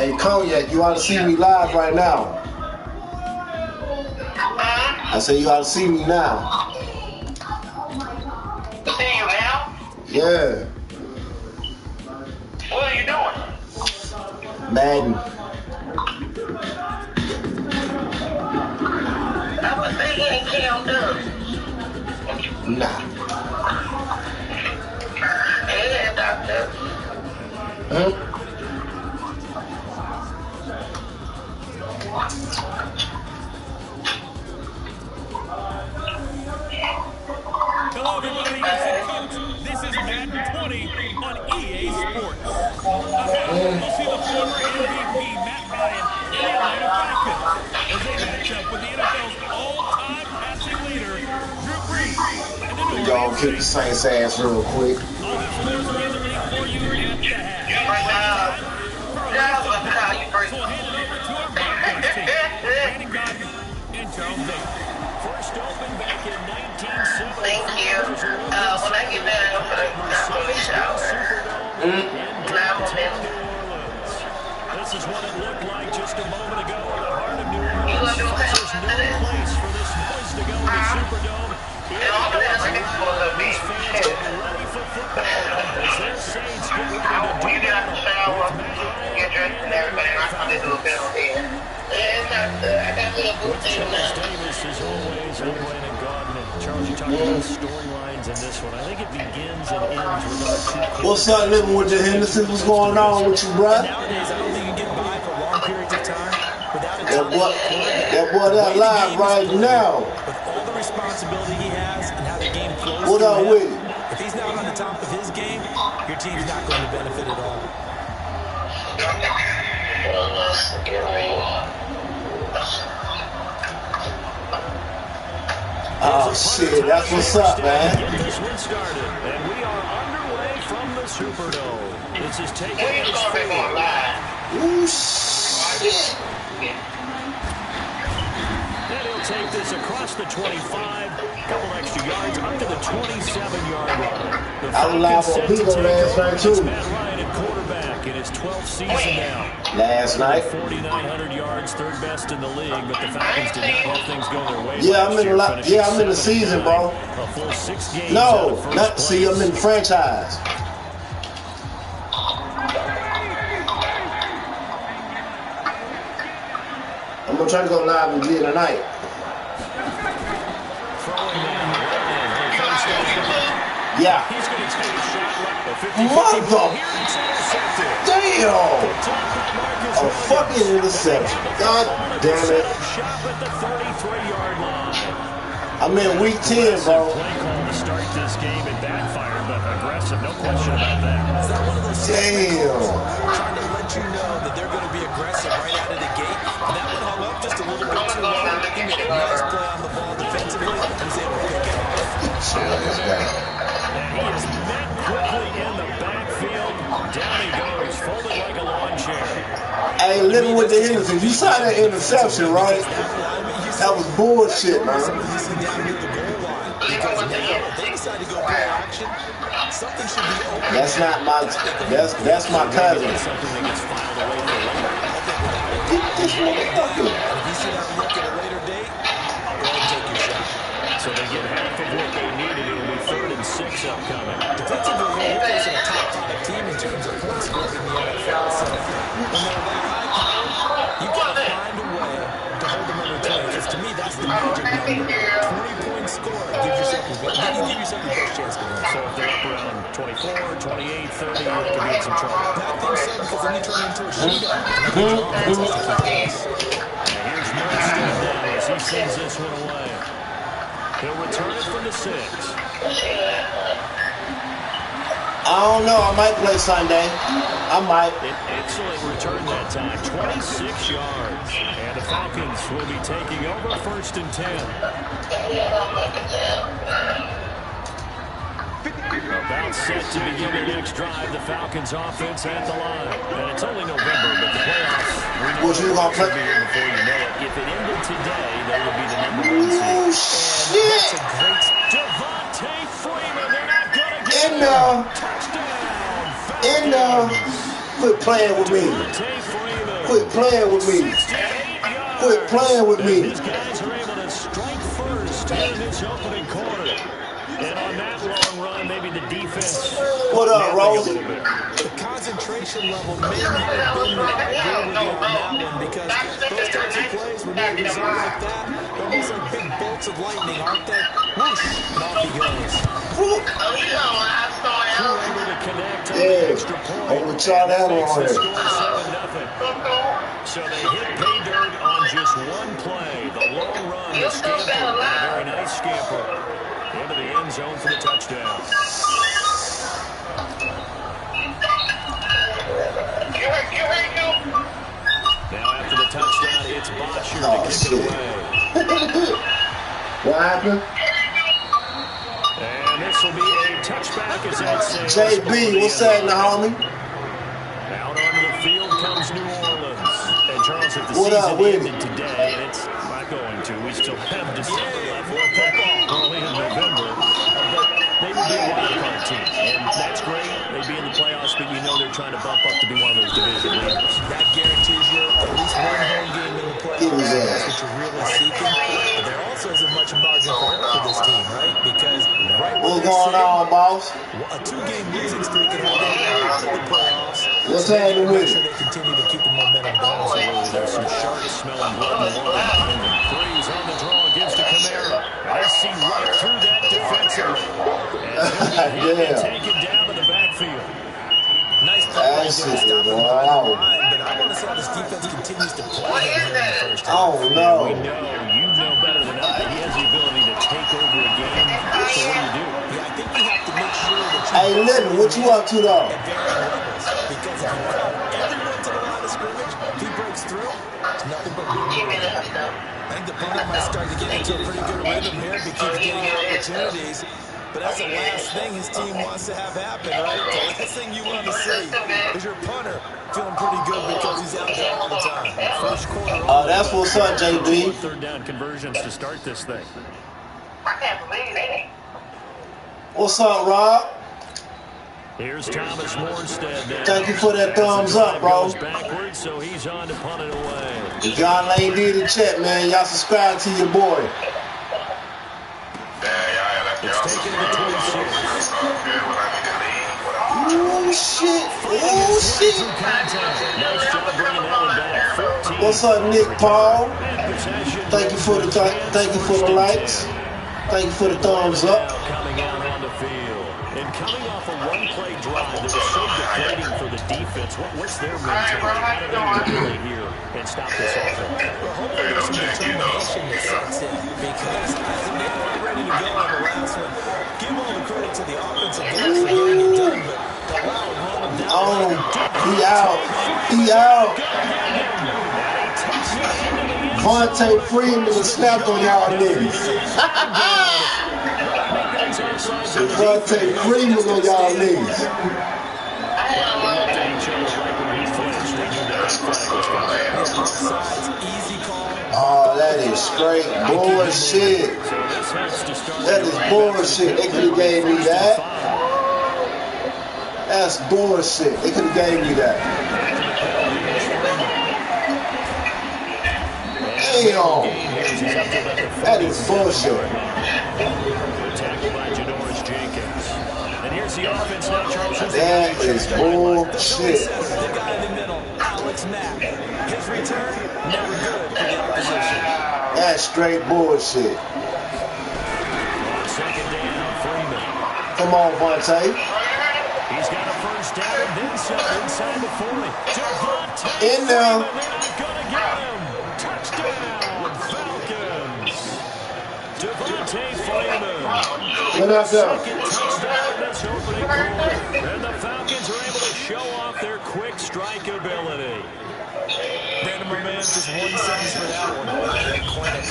Hey, Cognac, you ought to see me live right now. I said you ought to see me now. See you now? Yeah. What are you doing? Madden. I was thinking Cam does. Nah. Yeah, doctor. Hello, everybody. It's the coach. This is Madden 20 on EA Sports. We'll see the former MVP Matt Ryan and the Atlanta Falcons as they match up with the NFL's all-time passing leader, Drew Brees. We gonna kick the Saints ass real quick. All the scores will be in the league for you at the half. That was how you first. So we'll hand it over to our broadcast team, Brandon Godden and Charles Davis. First opened back in 1970. Thank you. When I get done, I'm gonna shower. This is what it looked like just a moment ago in the heart of New Orleans. You gonna do a There's no place for this noise to go in the Superdome. And all of that is supposed to be. Fans are ready for football as their Saints get ready to When you get out the shower, get dressed and everybody, I come to do a bit on there. I got to do a boot team now. Davis, as always, and Brandon Godden and Charles, you talked about storylines in this one. I think it begins and ends with our two. What's up, living with the Hendersons? What's going on with you, bruh? Nowadays, I don't think you can get by for long periods of time without a That boy that live right now. With all the responsibility he has and how the game flows. What up with it? If he's not on the top of his game, your team's not going to benefit at all. Oh shit, that's what's up, man. Get this one started, and we are underway from the Superdome. This is taking When you gonna be going live? Ooh, shit. And he'll take this across the 25, couple extra yards, up to the 27-yard line. I was live on Peter last night, too. Matt Ryan at quarterback in his 12th season now. Last night. 4,900 yards, third best in the league, but the Falcons did not have things go their way. Yeah, I'm in the season, bro. A full 6 games. No, not see. I'm in the franchise. I'm gonna try to go live again tonight. Yeah. He's going to take a shot right. Mother. Damn. A fucking interception. God damn it. I'm in week 10, bro. Play call to start this game and backfired, but aggressive, no question about that. Damn. Trying to let you know that they're going to be aggressive right out of the gate. And that one hung up just a little bit too long. He made a nice play on the ball defensively and was able to pick it off. Chill this guy. He is met quickly in the backfield. Down he goes, folded like a lawn chair. Hey, living with the Hendersons. You saw that interception, right? That was bullshit, man. They decide to go play action. Something should be open. That's not my. That's my cousin. Something that gets filed away for later. Get this motherfucker. If you see that look at a later date, go ahead and take your shot. So they get half of what they needed. It'll be 3rd and 6 upcoming. Defensively, we're facing a top 5 team in terms of points scored in the NFL. So when they're that high powered, you've got to find a way to hold them under 20. Because to me, that's the magic number. 20-point score gives yourself a win. Then you give yourself the best chance to win. So if they're up around 24, 28, 30, they could be in some trouble. I think so, because then you turn into a shootout. And here's Milstead now as he sends this one away. He'll return it from the 6. I don't know. I might play Sunday. I might. An excellent return that time, 26 yards. And the Falcons will be taking over 1st and 10. About set to begin their next drive, the Falcons offense at the line. And it's only November, but the playoffs, we know What you gonna play? be here before you know it. If it ended today, they would be the number 1 seed. Ooh, shit. That's a great Devontae Freeman, they're not going to get In there. touchdown. In there. Quit playing with me. Devontae Freeman Quit playing with me. Quit playing with me. These guys are able to strike first here in this opening quarter. And on that long run, maybe the defense. What up, Rose? The concentration level may not have been there. I agree with you on that one because those types of plays, when they result like that, they're almost like big bolts of lightning, aren't they? Whoosh, and off he goes. Able to connect on the Yeah, extra point. I'm gonna try that Makes on the it. score 7-0. So they hit pay dirt on just one play. The long run, the scamper, and a very nice scamper into the end zone for the touchdown. Now after the touchdown, it's Bosher to kick it away. What happened? And this will be a touchback as that says. JB, what's that, homie? Out onto the field comes New Orleans. And Charles, if the What up, season Whitney? ended today, and it's not going to, we still have December left for football early in November. But they would be a wild card team, and that's great. They'd be in the playoffs, but you know they're trying to bump up to be one of those division leaders. That guarantees you at least one home game in the playoffs. That's what you're really seeking. But there also isn't much margin for error for this team, right? Because right where What's going on, boss? a two-game losing streak can have them out of the playoffs. What's So they happening make with sure it? they continue to keep the momentum going. Absolutely. There's some sharks smelling blood and water behind them. Three's on the draw, gives to Kamara. I see right through that defensively. And he'll Yeah. take it down to the backfield. Nice play right That's there, it, stopping the wow. line, but I want to see how this defense continues to play him here in the first half. Oh, We no. know, you know better than I. He has the ability to take over a game. So what do? Yeah, I think you have to make sure that you Hey, Livin, what you up to, though? at varying levels, because if you come everyone to the line of scrimmage, if he breaks through, it's nothing but room to run. I think the punter might start to get into a pretty good rhythm here if he keeps getting opportunities. But that's the last thing his team wants to have happen, right? The last thing you want to see is your punter feeling pretty good because he's out there all the time. First quarter. That's what's up, JB. Third down conversions to start this thing. I can't believe it. What's up, Rob? Here's Thomas Morstead there. Thank you for that thumbs up, bro. Goes backwards, so he's on to punt it away. If y'all ain't did the chat, man, y'all subscribe to your boy. It's taken to the 26. Oh, shit. Oh, shit. Nice job bringing that one back. 14. What's up, Nick Paul? And possession Thank you for the likes. Thank you for the thumbs up. Coming out on the field. And coming off a one-play drive that was so deflating for the defense. What's their mentality? How do they rally here and stop this offense? Well, hopefully there's some determination that sets in because I think they were ready to go on the last one. Give all the credit to the offensive guys for getting it done, but the loud run of down. Oh, he out. He out. Vontae Freeman was snapped on y'all niggas. Vontae Freeman on y'all niggas. Oh, that is straight bullshit. That is bullshit. They could have gave me that. That's bullshit. They could have gave me that. Damn. That is bullshit. Tackled by Janoris Jenkins. And here's the offense now, Charles. That is bullshit. The guy in the middle, Alex Mack. His return, never good for the opposition. That's straight bullshit. Second down, Freeman. Come on, Vontae. He's got a first down, then some inside the 40. Devontae In there. Freeman, they're not going to get him. Touchdown, Falcons. Devontae Freeman. What up, though? Second touchdown in this opening quarter. And the Falcons are able to show off their quick strike ability. Brandon, my man, just one sentence for that one. Clinic.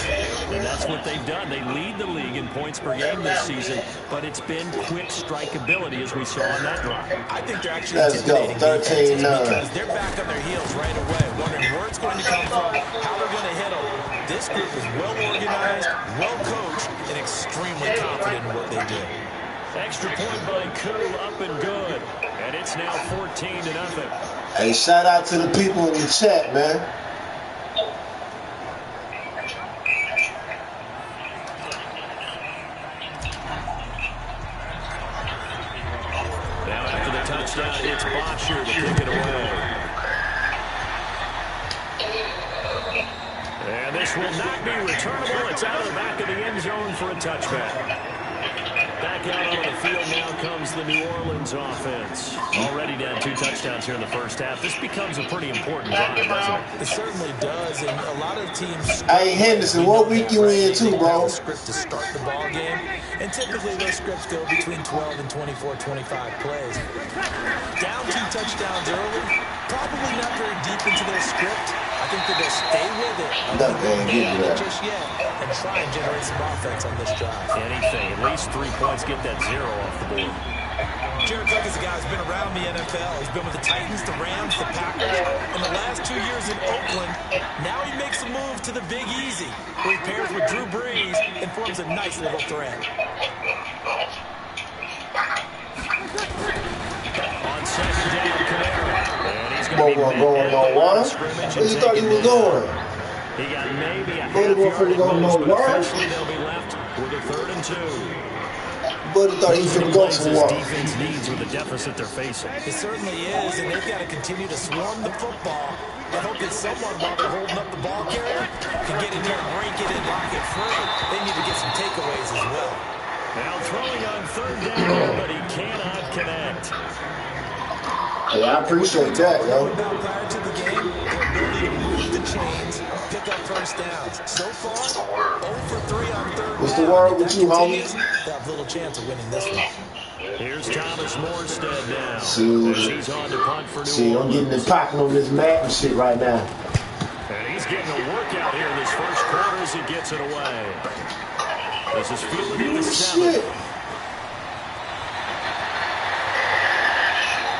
And that's what they've done. They lead the league in points per game this season, but it's been quick strike ability as we saw on that drive. I think they're actually Let's go. intimidating 13-9. because they're back on their heels right away, wondering where it's going to come from, how they're going to hit them. This group is well organized, well coached, and extremely confident in what they do. Extra point by Koo, up and good. And it's now 14-0. Hey, shout out to the people in the chat, man. Now after the touchdown, it's Bosher to kick it away. And this will not be returnable. It's out of the back of the end zone for a touchback. Back out onto the field now comes the New Orleans offense. Already down 2 touchdowns here in the first half. This becomes a pretty important drive, doesn't it? It certainly does, and a lot of teams... Hey, Henderson, what week you in too, bro? ...script to start the ball game, and typically those scripts go between 12 and 24, 25 plays. Down 2 touchdowns early, probably not very deep into their script. I think that they'll stay with it. Not just yet, and try and generate some offense on this drive. Anything, at least 3 points, get that 0 off the board. Jared Cook is a guy who's been around the NFL. He's been with the Titans, the Rams, the Packers. In the last 2 years in Oakland, now he makes a move to the Big Easy, where he pairs with Drew Brees and forms a nice little threat. On second down, Kamara. And he's going on one. Where you thought he was going? He got maybe a half yard loose, but eventually they'll be left with a 3rd and 2. But he thought he was going to go for one. Defense needs with the deficit they're facing. It certainly is, and they've got to continue to swarm the football. I hope that someone, while they're holding up the ball carrier, can get in there, break it, and lock it free. They need to get some takeaways as well. Now throwing on 3rd down, but he cannot connect. Hey, I appreciate that, yo. Prior to the game, their ability to move the chains, pick up first downs. So far, 0 for 3 on 3rd down. What's the word with you, homie? They have little chance of winning this one. Here's Thomas Morstead now. See, he's on to punt for New Orleans. I'm getting the pocket on this Madden shit right now. And he's getting a workout here in this first quarter as he gets it away. This is fielded in the 7th.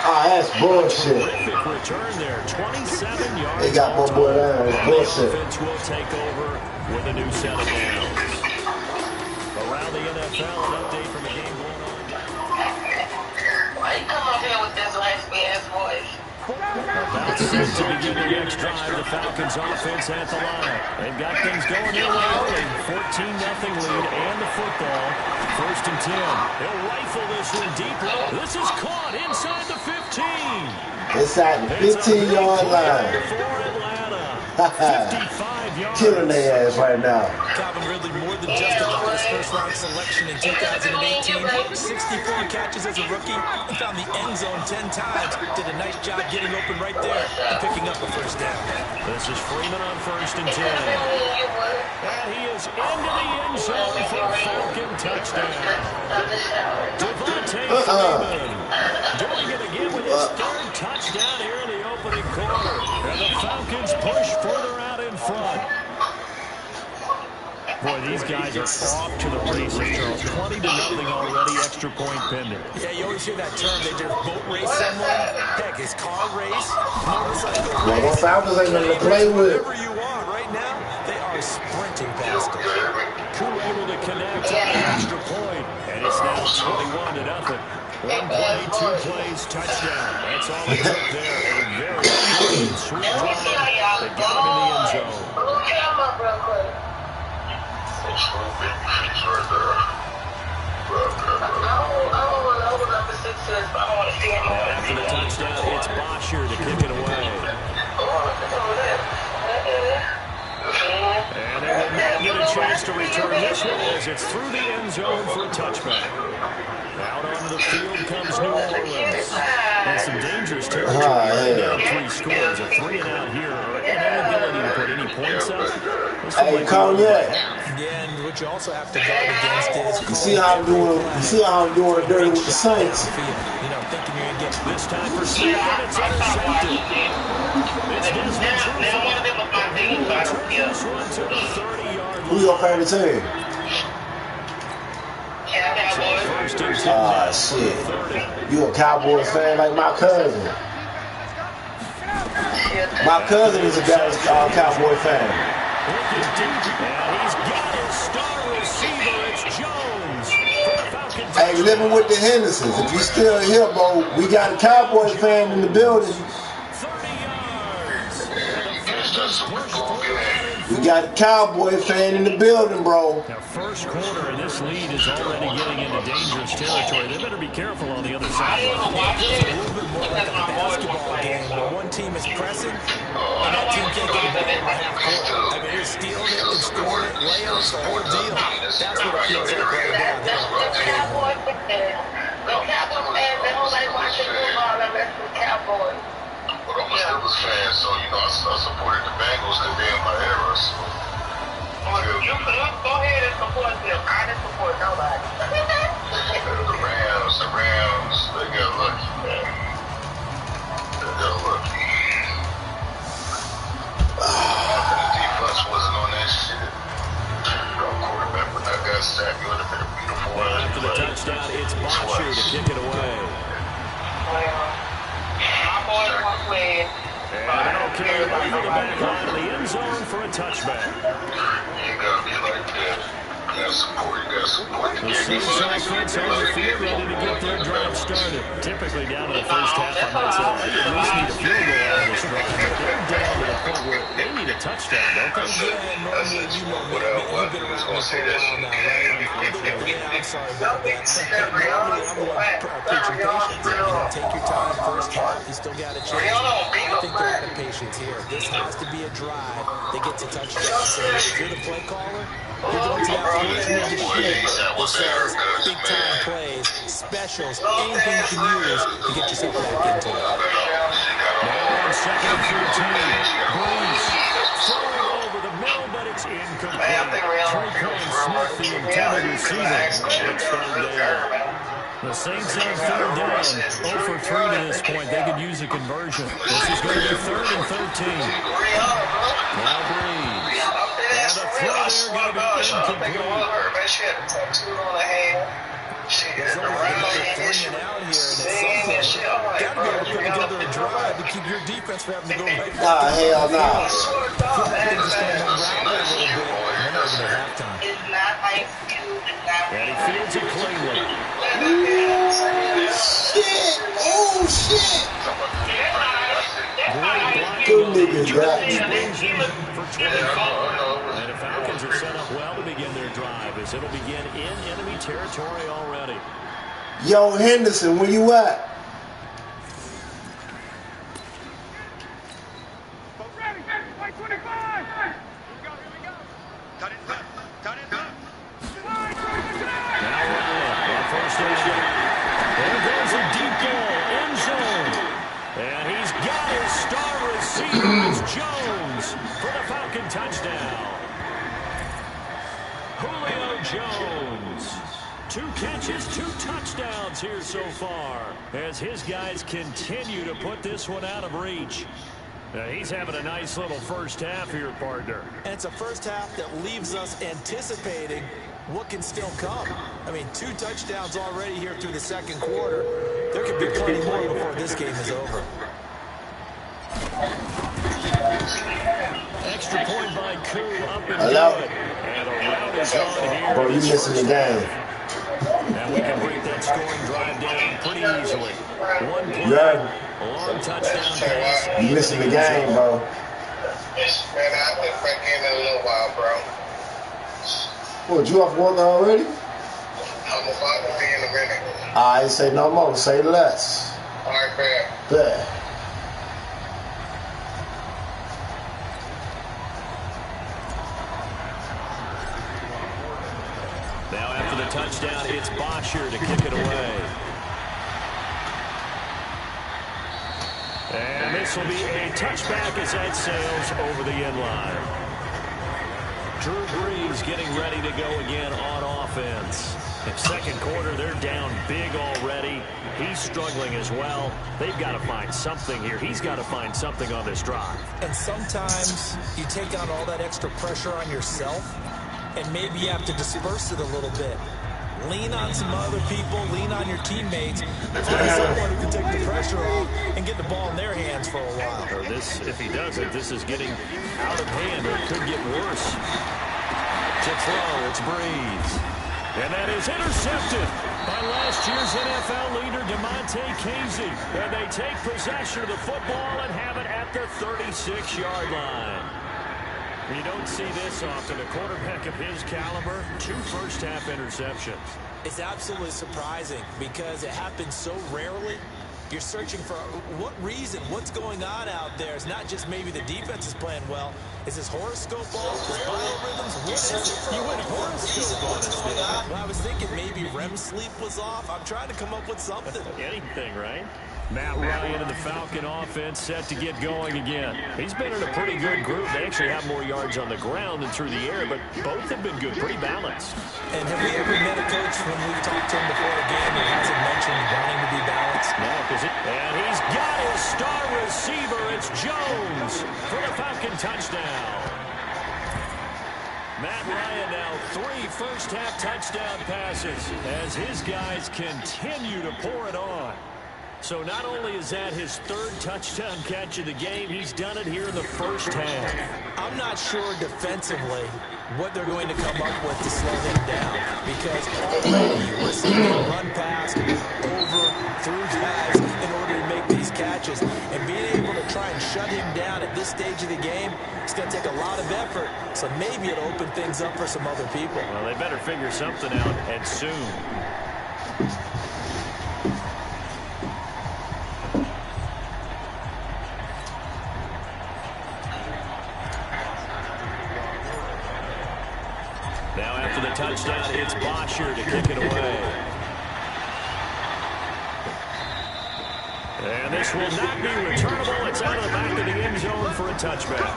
Ah, that's bullshit. Terrific return there, 27 yards. They got my boy down. It's bullshit. The offense will take over with a new set of downs. Around the NFL, an update from a game going on. Why you come up here with this raspy-ass voice? About set to begin the next drive. The Falcons offense at the line. They've got things going their way early. 14-0 lead and the football. 1st and 10. They'll rifle this one deep. This is caught inside the 15. Inside the 15-yard line. For Atlanta. 55 yards. Killing their ass right now. Calvin Ridley more than justified his first-round selection in 2018. 64 catches as a rookie and found the end zone 10 times. Did a nice job getting open right there and picking up a first down. This is Freeman on 1st and 10. And he is into the end zone for a Falcon touchdown. Devontae Freeman doing it again with his 3rd touchdown here in the opening quarter. And the Falcons push further out in front. Boy, these guys are off to the races, Charles. 20-0 already, extra point pending. Yeah, you always hear that term. They just boat race someone. Heck, it's car race, motorcycle race. Well, the Falcons ain't nothing to play with. Whatever you want. Right now, they are sprinting past it. Koo able to connect on an extra point. And it's now 21-0. 1 play, 2 plays, touchdown. That's all it took there. A very sweet drive that got him in the end zone. After the touchdown, it's Bosher to kick it away. And they will not get a chance to return this one as it's through the end zone for a touchback. Out onto the field comes New Orleans. And some dangerous territory. Down 3 scores. A 3-and-out here. An inability to put any points up. Hey, Cognac. Yeah, and what you also have to guard against is... You see how I'm doing dirty with the Saints. You know, thinking you're going to get... This time for Smith, and it's intercepted. It's Desmond Trufant. Who your favorite team? Ah, shit. You a Cowboys fan like my cousin. My cousin is a Cowboy fan. And he's got his star receiver. It's Jones for the Falcons. Hey, living with the Hendersons. If you still here, bro, we got a Cowboy fan in the building. 30 yards. And the Falcons push forward. We got a Cowboy fan in the building, bro. Now, first quarter, and this lead is already getting into dangerous territory. They better be careful on the other side. It feels a little bit more like a basketball game where one team is pressing and that team can't get the ball over half court. I mean, they're stealing it and scoring it, layups, the whole deal. That's what it feels like right now. Go Cowboys fans, they don't like watching football unless it's Cowboys. But I'm a Steelers fan, so, you know, I supported the Bengals to be in my era, so. You go ahead and support them. I didn't support nobody. The Rams, they got lucky, man. They got lucky. The defense wasn't on that shit. No quarterback, but that guy sacked. It would have been a beautiful one. After the touchdown, it's Bosher to kick it away. My boys want to win. And they'll carry it over the back line of the end zone for a touchback. You gotta be like that. You gotta support The Saints offense on the field ready to get their drive started. Typically down to the first half, I might say, they at least need a field goal out of this drive. But they're down to the point where they need a touchdown, don't they? Yeah, normally, you know, you've been around this for a while now, right? Yeah, I'm sorry about that. Normally, I'm like preaching patience. You know, take your time, first half, you still got a chance. I think they're out of patience here. This has to be a drive that gets a touchdown. So if you're the play caller, you're going to have to look through the sheet that says big-time plays, specials, anything you can use to get yourself back into it. Now on second and 13, Breeze throwing over the middle, but it's incomplete. Three-point Smith, the intended receiver. It's third down. The Saints on third down, 0 for 3 to this point. They could use a conversion. This is going to be third and 13. Now Breeze. And the throw there going to be incomplete. There's only another 3 and out here, and at some point, got to be able to put together a drive to keep your defense from having to go right back. Nah, hell nah. They're just going to unravel a little bit, and then over to halftime. And he fields it cleanly. Shit! Oh, shit! Good niggas got for 24. And the Falcons are set up well to begin their drive as it'll begin in enemy territory already. Yo, Henderson, where you at? There goes a deep ball, end zone. And he's got his star receiver, it's Jones, for the Falcon touchdown. Julio Jones. 2 catches, 2 touchdowns here so far as his guys continue to put this one out of reach. Now, he's having a nice little first half here, partner. And it's a first half that leaves us anticipating what can still come. I mean, 2 touchdowns already here through the second quarter. There could be plenty more before this game is over. Extra point by Koo up and Hello? good. And a route is on here. Bro, you missing the game. And we can break that scoring drive down pretty easily. One play, Yeah. a long touchdown pass. You missing the game, bro. Man, I'll get back in a little while, bro. What, you off work already? I'm about to be in a minute. I ain't say no more, say less. All right, man. Bet. Now after the touchdown, it's Bosher to kick it away. And this will be a touchback as that sails over the end line. Drew Brees getting ready to go again on offense. In second quarter, they're down big already. He's struggling as well. They've got to find something here. He's got to find something on this drive. And sometimes you take on all that extra pressure on yourself, and maybe you have to disperse it a little bit. Lean on some other people, lean on your teammates, find someone who can take the pressure off and get the ball in their hands for a while. Or this, if he doesn't, this is getting out of hand, or it could get worse. To throw, it's Breeze. And that is intercepted by last year's NFL leader, Casey. And they take possession of the football and have it at the 36-yard line. You don't see this often. A quarterback of his caliber, 2 first-half interceptions. It's absolutely surprising because it happens so rarely. You're searching for what reason, what's going on out there. It's not just maybe the defense is playing well. Is his horoscope off? His biorhythms? What is it? You went horoscope on us, man. Well, I was thinking maybe REM sleep was off. I'm trying to come up with something. Anything, right? Matt Ryan and the Falcon offense set to get going again. He's been in a pretty good group. They actually have more yards on the ground than through the air, but both have been good, pretty balanced. And have we ever met a coach when we've talked to him before the game that hasn't mentioned wanting to be balanced? No, and he's got his star receiver. It's Jones for the Falcon touchdown. Matt Ryan now 3 first-half touchdown passes as his guys continue to pour it on. So not only is that his 3rd touchdown catch of the game, he's done it here in the first half. I'm not sure defensively what they're going to come up with to slow him down, because already we're seeing him run past, over, through guys in order to make these catches. And being able to try and shut him down at this stage of the game, it's going to take a lot of effort. So maybe it'll open things up for some other people. Well, they better figure something out, and soon. Now after the touchdown, it's Bosher to kick it away. And this will not be returnable. It's out of the back of the end zone for a touchback.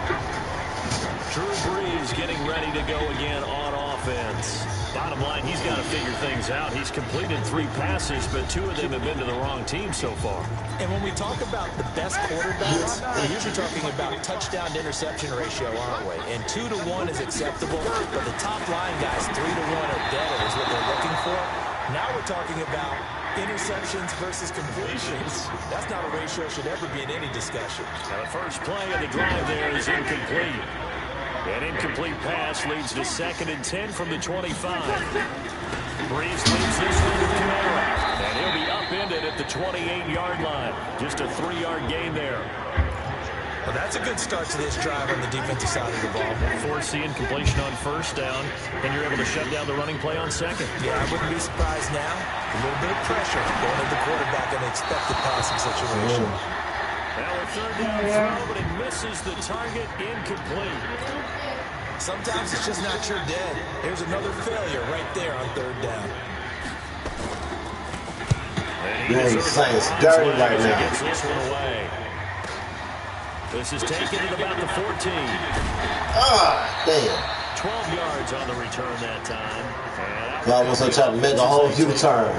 Drew Brees getting ready to go again on offense. Bottom line, he's got to figure things out. He's completed 3 passes, but 2 of them have been to the wrong team so far. And when we talk about the best quarterbacks, we're usually talking about touchdown to interception ratio, aren't we? And 2 to 1 is acceptable, but the top line guys, 3 to 1 or better is what they're looking for. Now we're talking about interceptions versus completions. That's not a ratio that should ever be in any discussion. Now the first play of the drive there is incomplete. An incomplete pass leads to 2nd and 10 from the 25. Brees leads this one to Kamara, and he'll be upended at the 28-yard line. Just a 3-yard gain there. Well, that's a good start to this drive on the defensive side of the ball. Force the incompletion on 1st down, and you're able to shut down the running play on 2nd. Yeah, I wouldn't be surprised now. A little bit of pressure going at the quarterback in an expected passing situation. Now a 3rd down throw, but he misses the target, incomplete. Sometimes it's just not your dead. There's another failure right there on 3rd down. Man, Saints dirty right now. Gets this one away. This is taken at about the 14. Ah, damn. 12 yards on the return that time. Almost like trying to make a whole U-turn.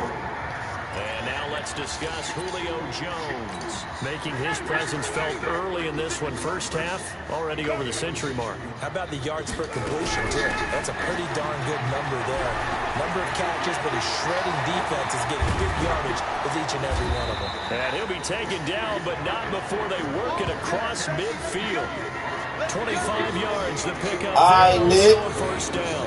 And now let's discuss Julio Jones, making his presence felt early in this one. First half, already over the century mark. How about the yards per completion, too? That's a pretty darn good number there. Number of catches, but his shredding defense is getting good yardage with each and every one of them. And he'll be taken down, but not before they work it across midfield. 25 yards to pick up. All right, Nick. First down.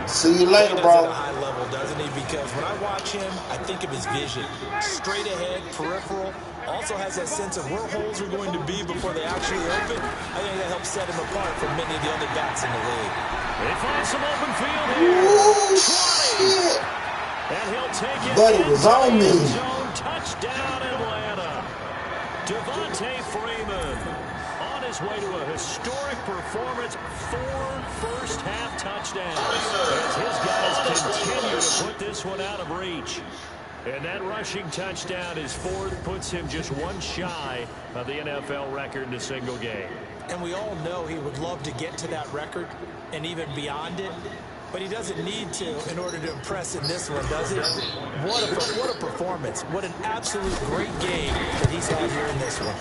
See you later, bro. At a high level, doesn't he? Because when I watch him, I think of his vision. Straight ahead, peripheral. Also has that sense of where holes are going to be before they actually open. I think that helps set him apart from many of the other backs in the league. They find some open field here. Ooh, shit. And he'll take it. But it was on me. Touchdown, Atlanta. Devontae Freeman on his way to a historic performance. 4 first-half touchdowns as his guys continue to put this one out of reach. And that rushing touchdown is 4th, puts him just 1 shy of the NFL record in a single game. And we all know he would love to get to that record and even beyond it. But he doesn't need to in order to impress in this one, does he? What a performance. What an absolute great game that he's had here in this one.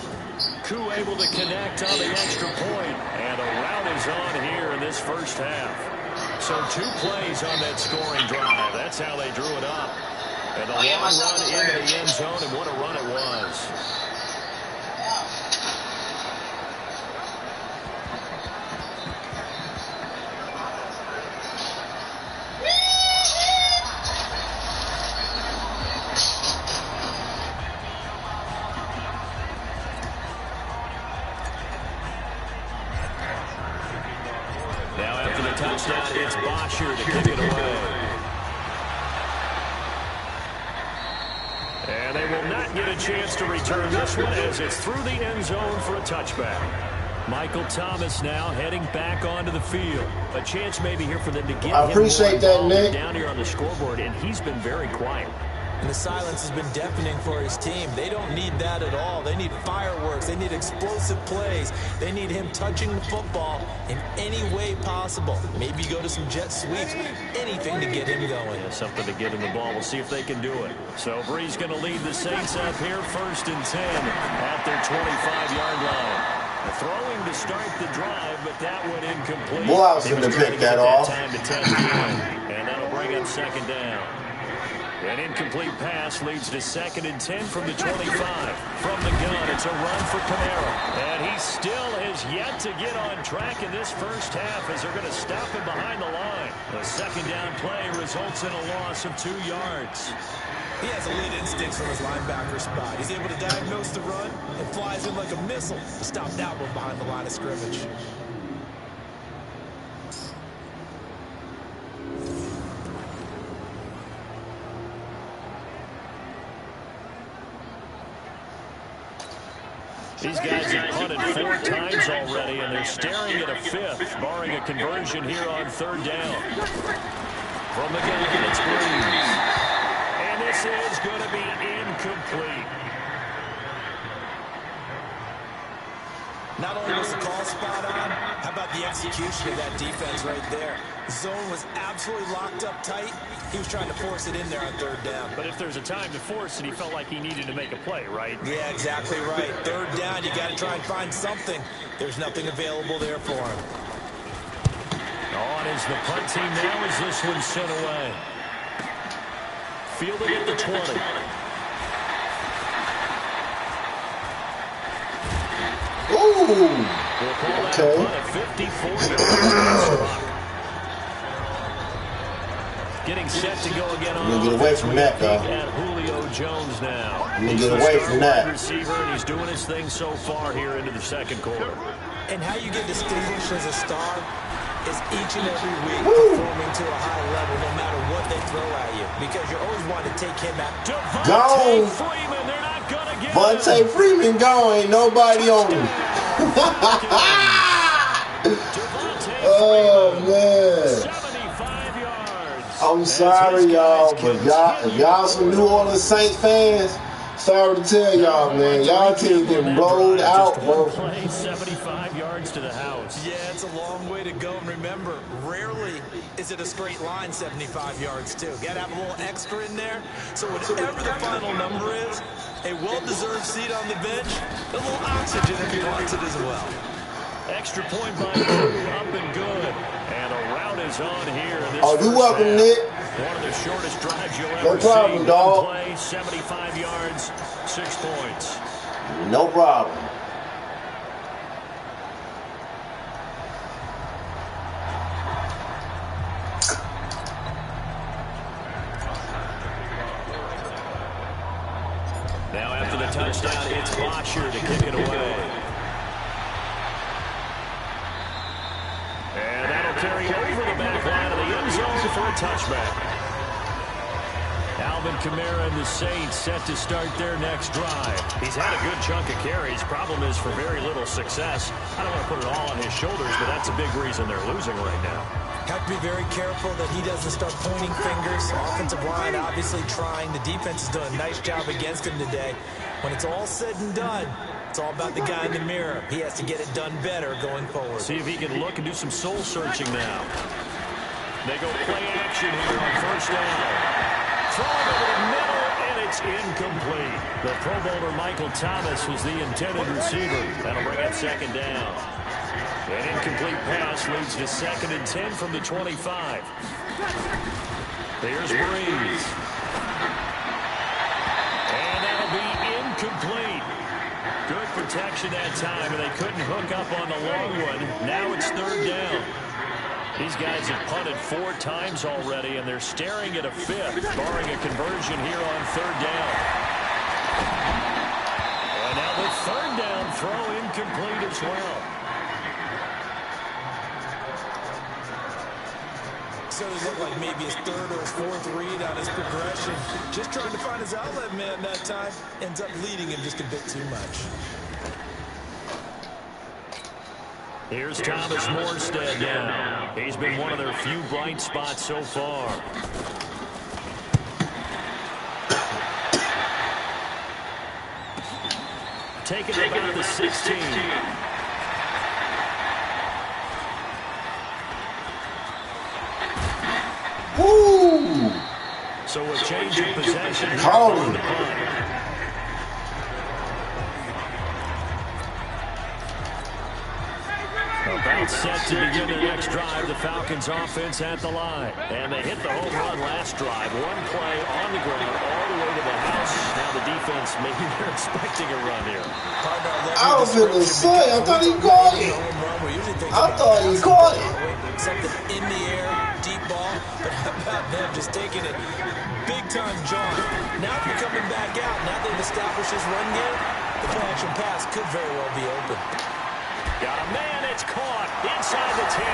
Koo able to connect on the extra point, and a rout is on here in this first half. So 2 plays on that scoring drive. That's how they drew it up. And the long run into the end zone, and what a run it was. the touchdown, it's Bosher to kick it away. And they will not get a chance to return this one as it's through the end zone for a touchback. Michael Thomas now heading back onto the field. A chance maybe here for them to get I appreciate that, Nick. Down here on the scoreboard, and he's been very quiet. And the silence has been deafening for his team. They don't need that at all. They need fireworks. They need explosive plays. They need him touching the football in any way possible. Maybe go to some jet sweeps. Anything to get him going. Yeah, something to get him the ball. We'll see if they can do it. So Bree's going to lead the Saints up here 1st and 10 at their 25-yard line. Throwing to start the drive, but that one incomplete. Boy, I was going to pick that off. Time to test again, and that'll bring up 2nd down. An incomplete pass leads to 2nd and 10 from the 25. From the gun, it's a run for Kamara. And he still has yet to get on track in this first half as they're going to stop him behind the line. The 2nd down play results in a loss of 2 yards. He has elite instincts from his linebacker spot. He's able to diagnose the run and flies in like a missile to stop that one behind the line of scrimmage. These guys have punted 4 times already, and they're staring at a 5th, barring a conversion here on 3rd down. From the gun, it's Breeze. And this is going to be incomplete. Not only was the call spot on, how about the execution of that defense right there? The zone was absolutely locked up tight. He was trying to force it in there on 3rd down. But if there's a time to force it, he felt like he needed to make a play, right? Yeah, exactly right. 3rd down, you got to try and find something. There's nothing available there for him. On is the punt team now as this one's sent away. Fielding at the 20. Ooh. We'll call that Okay. a punt at 54. Getting set to go again on. You're gonna get away from that, though. At Julio Jones now. You're gonna get away from that. Receiver, and he's doing his thing so far here into the 2nd quarter. And how you get distinguished as a star is each and every week performing to a high level no matter what they throw at you. Because you always want to take him out. Gone. Freeman, they're not gonna get Vontae Freeman gone. Ain't nobody on him. Oh, man. 75 yards. I'm sorry, y'all, but if y'all some New Orleans Saints fans, sorry to tell y'all, man. Y'all team getting blowed out, bro. 75 yards to the house. Yeah, it's a long way to go. And remember, rarely is it a straight line 75 yards, too. Got to have a little extra in there. So whatever the final number is, a well-deserved seat on the bench, a little oxygen if he wants it as well. Extra point by Drew, up and good. And a route is on here. Oh, you're welcome, Nick. One of the shortest drives you'll ever No problem, see. dog. Play, 75 yards, 6 points. No problem. Now after the touchdown, it's Bosher to kick it away. And that'll carry over the back line of the end zone for a touchback. Alvin Kamara and the Saints set to start their next drive. He's had a good chunk of carries. Problem is for very little success. I don't want to put it all on his shoulders, but that's a big reason they're losing right now. Have to be very careful that he doesn't start pointing fingers. Offensive line obviously trying. The defense has done a nice job against him today. When it's all said and done, it's all about the guy in the mirror. He has to get it done better going forward. See if he can look and do some soul searching now. They go play action here on 1st down. Throwing over the middle, and it's incomplete. The Pro Bowler Michael Thomas was the intended receiver. That'll bring up 2nd down. An incomplete pass leads to 2nd and 10 from the 25. There's Breeze. And that'll be incomplete. Good protection that time, and they couldn't hook up on the long one. Now it's 3rd down. These guys have punted 4 times already, and they're staring at a 5th, barring a conversion here on 3rd down. And now the 3rd down throw incomplete as well. necessarily look like maybe his third or his fourth read on his progression. Just trying to find his outlet man that time. Ends up leading him just a bit too much. Here's Thomas Morstead now. He's been one of their few bright spots so far. Taking about the 16. Woo! So a change in possession. Called him. About set to begin the next drive. The Falcons offense at the line. And they hit the home run last drive. One play on the ground all the way to the house. Now the defense, maybe they're expecting a run here. I was going to say, I thought he caught it. I thought he caught it. Something in the air, deep ball. But how about them just taking it big time jaunt? Now they're coming back out. Now they've established this run game. The play action pass could very well be open. Got a man, it's caught inside the 10.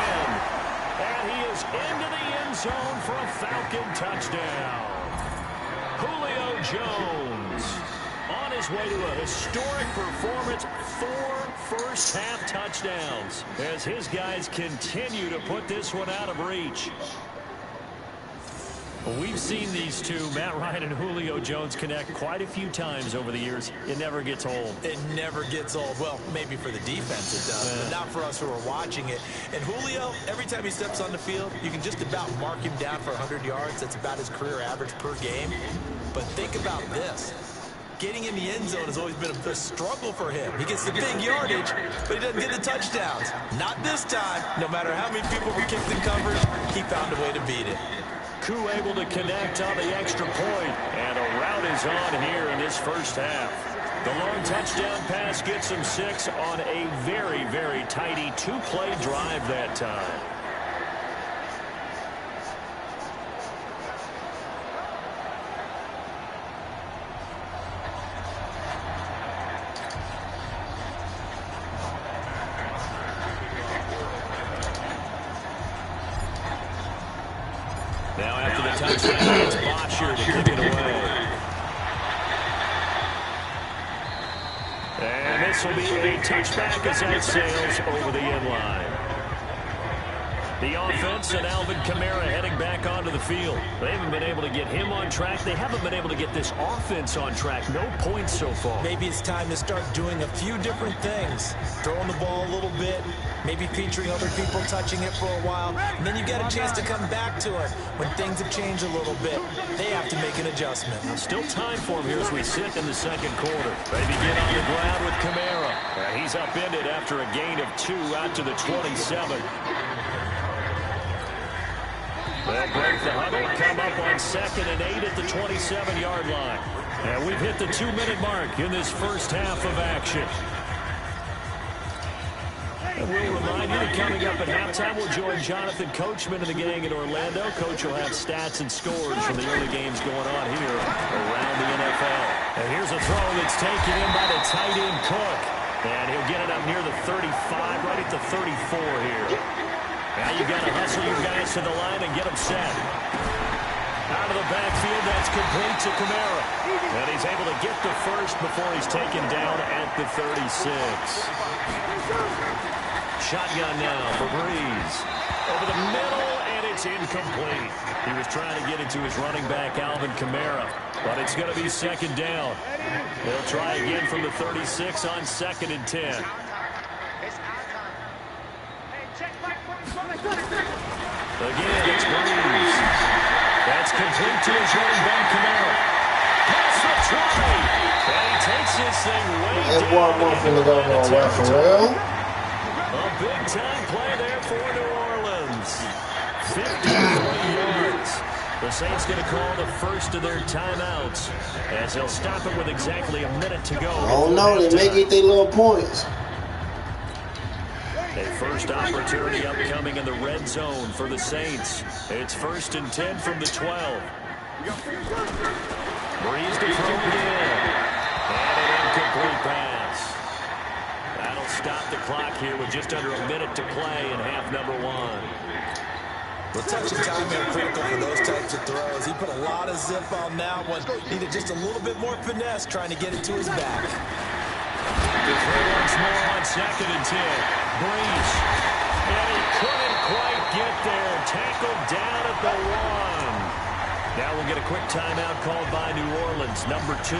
And he is into the end zone for a Falcon touchdown. Julio Jones on his way to a historic performance, 4 first-half touchdowns as his guys continue to put this one out of reach. We've seen these two, Matt Ryan and Julio Jones, connect quite a few times over the years. It never gets old. It never gets old. Well, maybe for the defense it does, but not for us who are watching it. And Julio, every time he steps on the field, you can just about mark him down for 100 yards. That's about his career average per game. But think about this. Getting in the end zone has always been a struggle for him. He gets the big yardage, but he doesn't get the touchdowns. Not this time. No matter how many people were kicked in coverage, he found a way to beat it. Koo able to connect on the extra point, and a route is on here in this first half. The long touchdown pass gets him 6 on a very, very tidy 2-play drive that time. Now after the touchdown, it's Bosher to kick it away. And this will be a touchback as that sails over the end line. The offense and Alvin Kamara heading back onto the field. They haven't been able to get him on track. They haven't been able to get this offense on track. No points so far. Maybe it's time to start doing a few different things. Throwing the ball a little bit, maybe featuring other people touching it for a while, and then you get a chance to come back to it. When things have changed a little bit, they have to make an adjustment. Still time for him here as we sit in the second quarter. They begin on the ground with Kamara. He's upended after a gain of 2 out to the 27. They'll break the huddle, come up on 2nd and 8 at the 27-yard line. And we've hit the 2-minute mark in this first half of action. And we'll remind you that coming up at halftime, we'll join Jonathan Coachman and the gang in Orlando. Coach will have stats and scores from the early games going on here around the NFL. And here's a throw that's taken in by the tight end Cook. And he'll get it up near the 35, right at the 34 here. Now you've got to hustle your guys to the line and get them set. Out of the backfield, that's complete to Kamara. And he's able to get the first before he's taken down at the 36. Shotgun now for Breeze. Over the middle, and it's incomplete. He was trying to get it to his running back, Alvin Kamara. But it's going to be 2nd down. They'll try again from the 36 on 2nd and 10. Again, it's Breeze. That's complete to his running back, Kamara. Pass the try. And he takes this thing way down. A big-time play there for New Orleans. 53 yards. The Saints going to call the first of their timeouts as they'll stop it with exactly a minute to go. Oh, no, they may get their little points. A first opportunity upcoming in the red zone for the Saints. It's 1st and 10 from the 12. Breeze to throw it in. And an incomplete pass. That'll stop the clock here with just under a minute to play in half number 1. Well, touch and timing are critical for those types of throws. He put a lot of zip on that one. Needed just a little bit more finesse trying to get it to his back. The throw once more on 2nd and 10. Breeze. And he couldn't quite get there. Tackled down at the 1. Now we'll get a quick timeout called by New Orleans, number 2,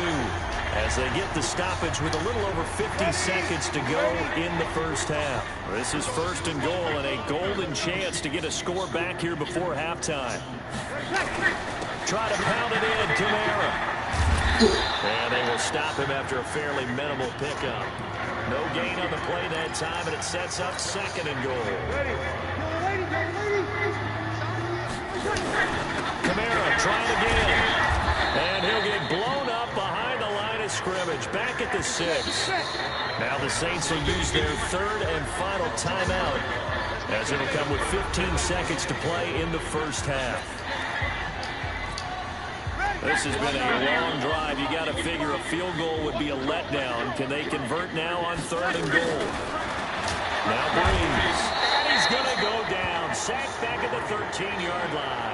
as they get the stoppage with a little over 50 seconds to go in the first half. This is 1st and goal and a golden chance to get a score back here before halftime. Try to pound it in, Kamara. And they will stop him after a fairly minimal pickup. No gain on the play that time, and it sets up 2nd and goal. Kamara trying again. And he'll get blown up behind the line of scrimmage. Back at the 6. Now the Saints will use their 3rd and final timeout, as it'll come with 15 seconds to play in the first half. This has been a long drive. You got to figure a field goal would be a letdown. Can they convert now on 3rd and goal? Now Breeze. And he's going to go down. Sacked back at the 13-yard line.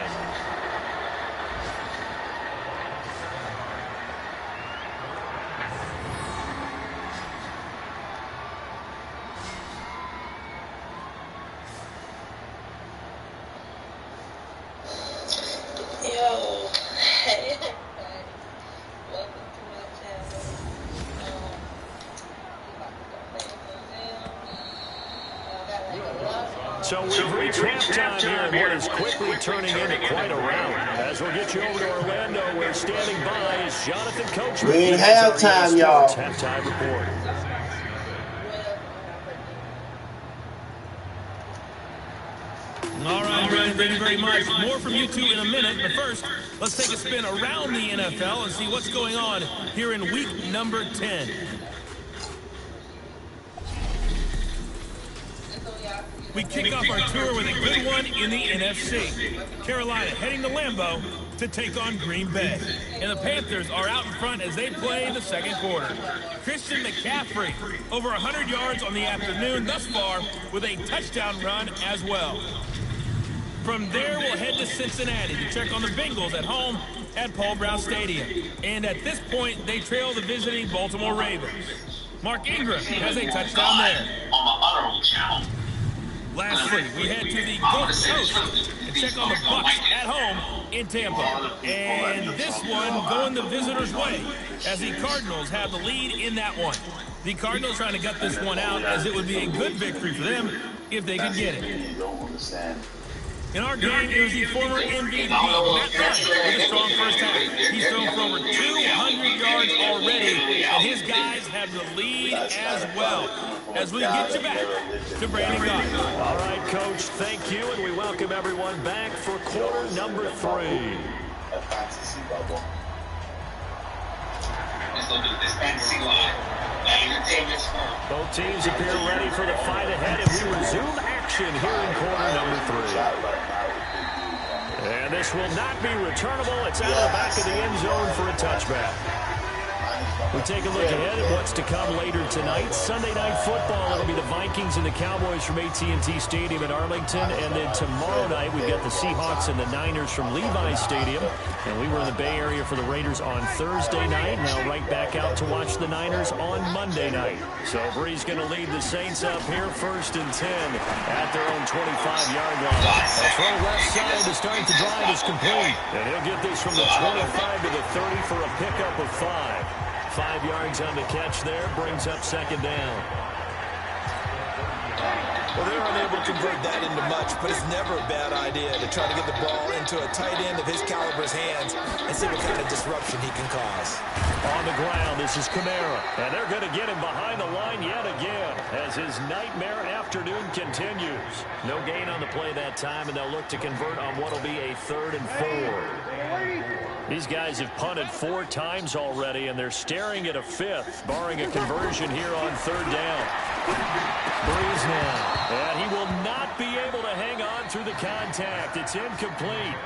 So we've reached halftime here in what is quickly turning into quite a rout. As we'll get you over to Orlando, where standing by is Jonathan Coachman. We in halftime, y'all. Halftime report. All right, Brian, thank you very much. More from you two in a minute, but first, let's take a spin around the NFL and see what's going on here in week number 10. We kick off our tour with a good one in the NFC. Carolina heading to Lambeau to take on Green Bay. And the Panthers are out in front as they play the second quarter. Christian McCaffrey, over 100 yards on the afternoon thus far with a touchdown run as well. From there, we'll head to Cincinnati to check on the Bengals at home at Paul Brown Stadium. And at this point, they trail the visiting Baltimore Ravens. Mark Ingram has a touchdown there. Lastly, we head to the Gulf Coast and check on the Bucs at home in Tampa. And this one going the visitors' way as the Cardinals have the lead in that one. The Cardinals trying to gut this one out as it would be a good victory for them if they could get it. In our game, it was the former MVP, Matt Ryan, with a strong first half. He's thrown for over 200 yards already, and his guys have the lead as well. As we get you back to Brandon Goff. All right, Coach, thank you, and we welcome everyone back for quarter number 3. Both teams appear ready for the fight ahead, and we resume action here in quarter number 3. And this will not be returnable. It's out of the back of the end zone for a touchback. We take a look ahead at what's to come later tonight. Sunday Night Football, it'll be the Vikings and the Cowboys from AT&T Stadium in Arlington. And then tomorrow night, we've got the Seahawks and the Niners from Levi Stadium. And we were in the Bay Area for the Raiders on Thursday night. Now right back out to watch the Niners on Monday night. So Bree's going to lead the Saints up here, 1st and 10 at their own 25-yard line. A throw left side to start the drive is complete. And he'll get this from the 25 to the 30 for a pickup of 5. 5 yards on the catch there, brings up 2nd down. Well, they were unable to convert that into much, but it's never a bad idea to try to get the ball into a tight end of his caliber's hands and see what kind of disruption he can cause. On the ground, this is Kamara, and they're going to get him behind the line yet again as his nightmare afternoon continues. No gain on the play that time, and they'll look to convert on what will be a 3rd and 4. These guys have punted 4 times already, and they're staring at a 5th, barring a conversion here on 3rd down. Breeze now. And he will not be able to hang on through the contact. It's incomplete.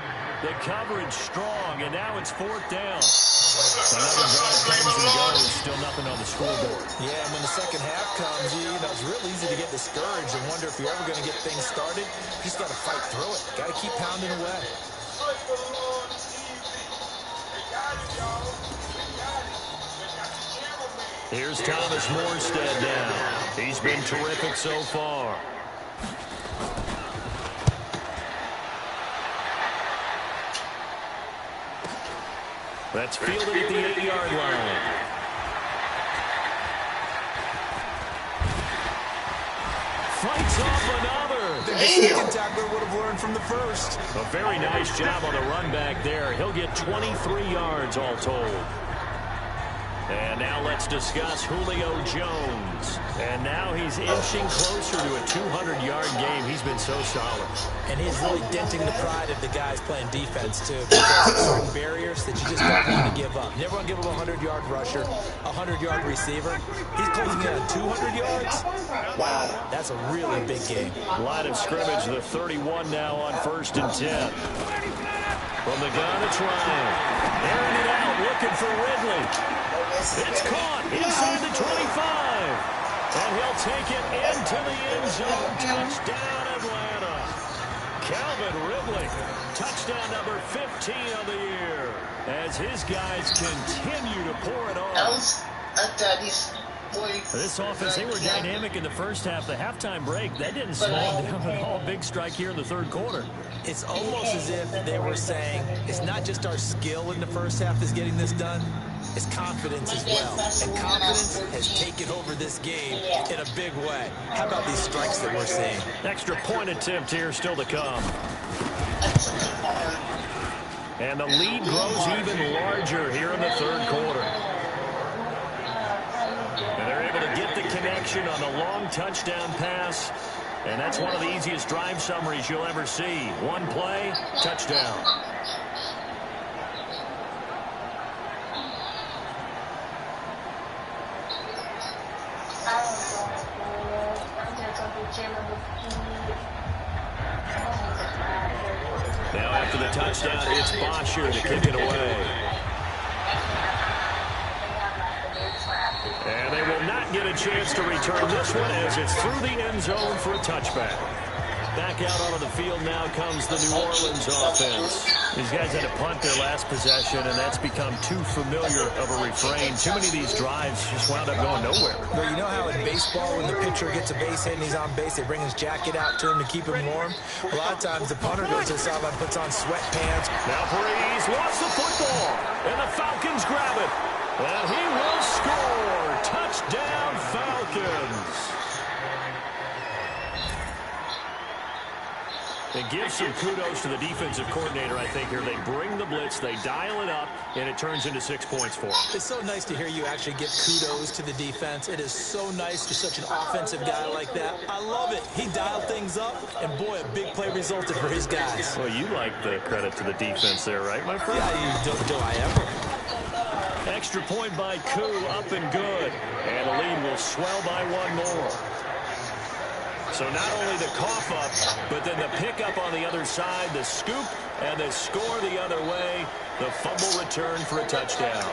The coverage strong, and now it's 4th down. Another drive comes and goes. Still nothing on the scoreboard. Yeah, and when the second half comes, you know, it's real easy to get discouraged and wonder if you're ever going to get things started. You just got to fight through it. Got to keep pounding away. Here's Thomas Morstead now. He's been terrific so far. That's fielded at the 8-yard line. Fights off another. The second tackler would have learned from the first. A very nice job on the run back there. He'll get 23 yards all told. And now let's discuss Julio Jones. And now he's inching closer to a 200-yard game. He's been so solid. And he's really denting the pride of the guys playing defense, too. Because there's certain barriers that you just don't want to give up. Never want to give up a 100-yard rusher, a 100-yard receiver. He's closing in on 200 yards. Wow, that's a really big game. Line of scrimmage, the 31 now on 1st and 10. From the gun, it's Ryan. Airing it out, looking for Ridley. It's caught inside the 25. And he'll take it into the end zone. Touchdown, Atlanta. Calvin Ridley, touchdown number 15 of the year. As his guys continue to pour it on. This offense, they were dynamic in the first half. The halftime break, that didn't slow them down at all. Big strike here in the third quarter. It's almost as if they were saying, it's not just our skill in the first half that's getting this done. It's confidence as well. And confidence has taken over this game in a big way. How about these strikes that we're seeing? Extra point attempt here still to come. And the lead grows even larger here in the third quarter. And they're able to get the connection on the long touchdown pass. And that's one of the easiest drive summaries you'll ever see. One play, touchdown. Now after the touchdown, it's Bosher to kick it away. And they will not get a chance to return this one as it's through the end zone for a touchback. Back out onto the field now comes the New Orleans offense. These guys had to punt their last possession, and that's become too familiar of a refrain. Too many of these drives just wound up going nowhere. Well, you know how in baseball, when the pitcher gets a base hit and he's on base, they bring his jacket out to him to keep him warm? A lot of times the punter goes to the sideline, puts on sweatpants. Now Breeze wants the football, and the Falcons grab it. And he will score. Touchdown, Falcons. It gives some kudos to the defensive coordinator, I think, here. They bring the blitz, they dial it up, and it turns into 6 points for them. It's so nice to hear you actually give kudos to the defense. It is so nice for such an offensive guy like that. I love it. He dialed things up, and boy, a big play resulted for his guys. Well, you like the credit to the defense there, right, my friend? Yeah, do I ever? Extra point by Koo, up and good. And the lead will swell by one more. So not only the cough up, but then the pickup on the other side, the scoop, and the score the other way. The fumble return for a touchdown.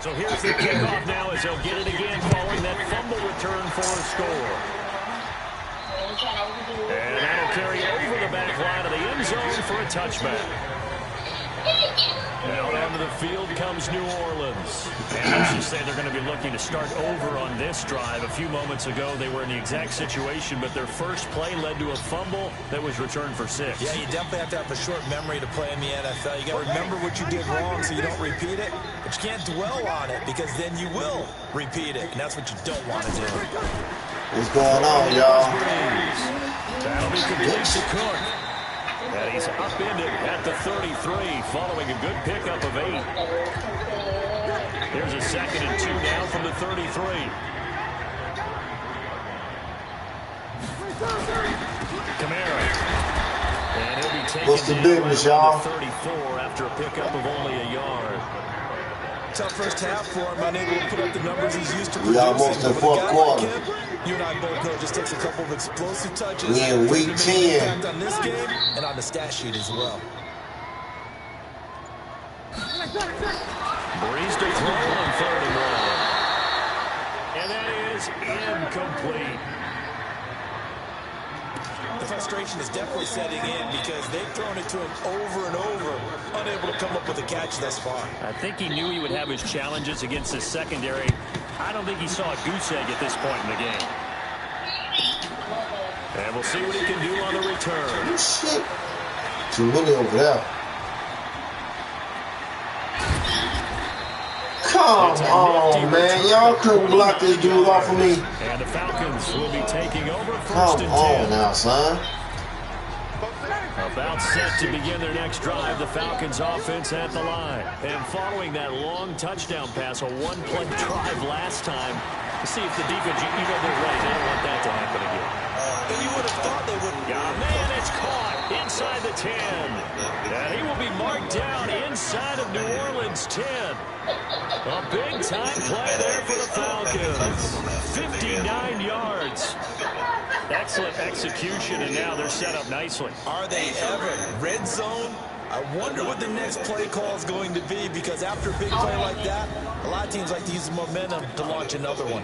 So here's the kickoff now as they'll get it again following that fumble return for a score. And that'll carry over the back line of the end zone for a touchback. Out onto the field comes New Orleans. And let's just say they're going to be looking to start over on this drive. A few moments ago, they were in the exact situation, but their first play led to a fumble that was returned for 6. Yeah, you definitely have to have a short memory to play in the NFL. You got to remember what you did wrong so you don't repeat it. But you can't dwell on it because then you will repeat it. And that's what you don't want to do. What's going on, y'all? That'll be complete to Cook. And he's upended at the 33 following a good pickup of 8. Here's a 2nd and 2 now from the 33. Kamara. And he'll be taken What's the down business, right y'all? on the 34 after a pickup of only a yard. Tough first half for him, unable to put up the numbers he's used to We producing. almost in the fourth quarter. Like him, you and I both know it just takes a couple of explosive touches. We in week 10. Impact on this game and on the stat sheet as well. Breeze to throw on 3rd and 1. And that is incomplete. The frustration is definitely setting in because they've thrown it to him over and over, unable to come up with a catch thus far. I think he knew he would have his challenges against his secondary. I don't think he saw a goose egg at this point in the game. And we'll see what he can do on the return. Shit. Too many over there. Come on, man. Y'all couldn't block this dude off of me. And the Falcons will be taking over 1st Come and 10. on now, son. About set to begin their next drive, the Falcons offense at the line. And following that long touchdown pass, a one-play drive last time, to see if the defense, you know they're ready. They don't want that to happen again. And you would have thought they would. Man, it's caught inside the 10. And he will be marked down inside of New Orleans 10. A big-time play there for the Falcons. 59 yards. Excellent execution, and now they're set up nicely. Are they ever? Red zone? I wonder what the next play call is going to be, because after a big play like that, a lot of teams like to use the momentum to launch another one.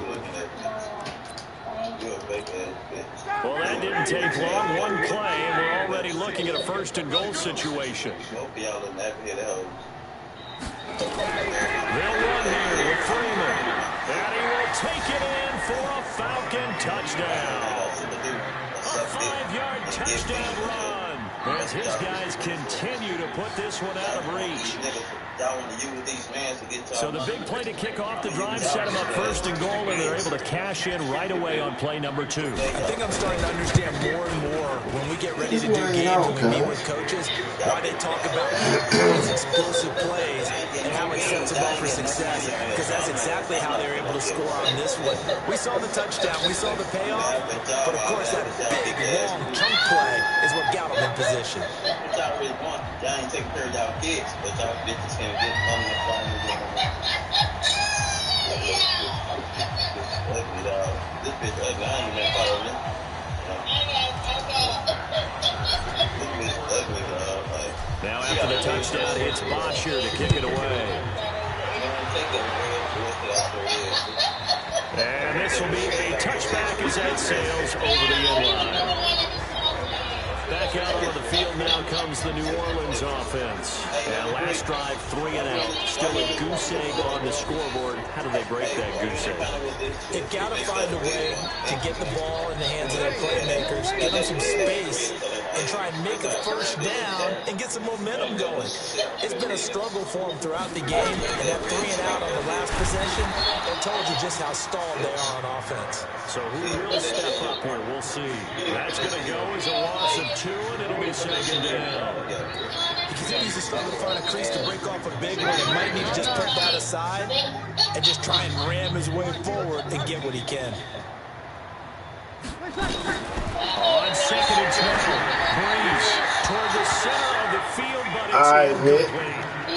Well, that didn't take long. One play, and we're already looking at a 1st and goal situation. They'll run here with Freeman. And he will take it in for a Falcon touchdown. A 5-yard touchdown run as his guys continue to put this one out of reach. So the big play to kick off the drive set them up 1st and goal, and they're able to cash in right away on play number 2. I think I'm starting to understand more and more when we get ready to do games, when we meet with coaches, why they talk about these explosive plays and how it sets them up for success, because that's exactly how they're able to score on this one. We saw the touchdown, we saw the payoff, but of course that big, long chunk play is what got them in position. Y'all really want, y'all ain't taking care of y'all kids, but y'all bitches can't get on the fly and get on ugly, dog. This bitch ugly. I ain't even part of it. This bitch ugly, dog. Like, now after the touchdown, it's Bosher to kick it away. And this will be a touchback as that sails over the end line. Back out on the field now comes the New Orleans offense. And last drive, 3 and out. Still a goose egg on the scoreboard. How do they break that goose egg? They've got to find a way to get the ball in the hands of their playmakers, give them some space, and try and make a 1st down and get some momentum going. It's been a struggle for them throughout the game, and that 3 and out on the last possession, it told you just how stalled they are on offense. So who will step up here? We'll see. That's going to go as a loss of 2, and it'll be 2nd down. He continues to struggle to find a crease to break off a big one. He might need to just put that aside and just try and ram his way forward and get what he can. On 2nd and 10, Breeze toward the center of the field, but it's incomplete. I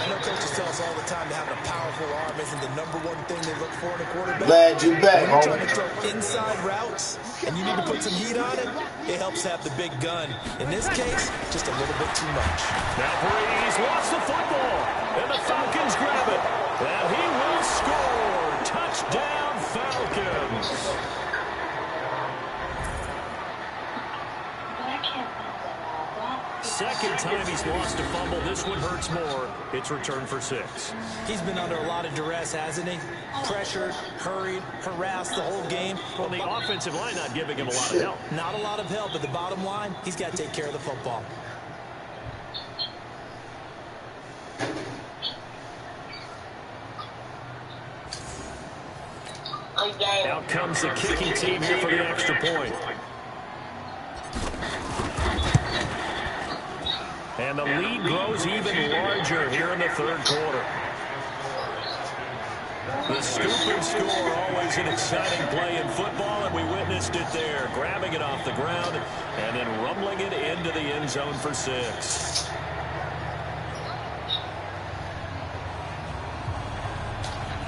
know coaches tell us all the time that having a powerful arm isn't the #1 thing they look for in a quarterback. Glad you're back, when you're homie. trying to throw inside routes and you need to put some heat on it, it helps have the big gun. In this case, just a little bit too much. Now Breeze lost the football, and the Falcons grab it. And he will score. Touchdown, Falcons. Second time he's lost a fumble. This one hurts more. It's returned for 6. He's been under a lot of duress, hasn't he? Pressured, hurried, harassed the whole game. Well, the offensive line not giving him a lot of help. Not a lot of help, but the bottom line, he's got to take care of the football. Out comes the kicking team here for the extra point. And the lead grows even larger here in the 3rd quarter. The scoop and score, always an exciting play in football, and we witnessed it there, grabbing it off the ground and then rumbling it into the end zone for 6.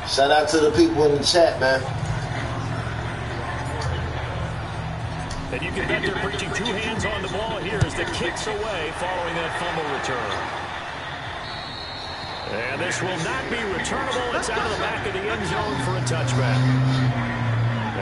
Shout out to the people in the chat, man. And you can bet they're preaching two hands on the ball here as the kick's away following that fumble return. And this will not be returnable. It's out of the back of the end zone for a touchback.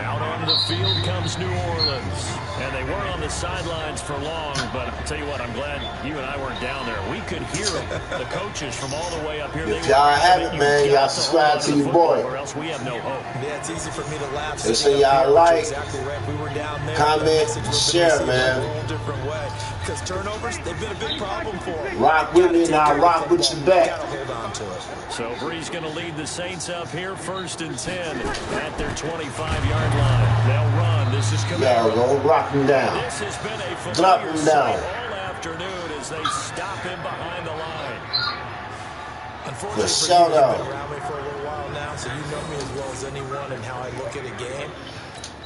Out on the field comes New Orleans. And they weren't on the sidelines for long, but I'll tell you what, I'm glad you and I weren't down there. We could hear them, the coaches from all the way up here. If y'all have it, man, y'all subscribe to your boy. Or else we have no hope. Yeah, it's easy for me to laugh. They say y'all like, exactly right. We were down there. comment, share, man. Different way. Because turnovers, they've been a big problem for them. Rock with me and I'll rock with you back. Hold on to it. So Bree's going to lead the Saints up here, 1st and 10 at their 25-yard line. They'll run. This is Yeah, we'll rock him down. This has been a Drop him down. all afternoon as they stop him behind the line. Unfortunately, shout you've out. been around me for a little while now, so you know me as well as anyone and how I look at a game.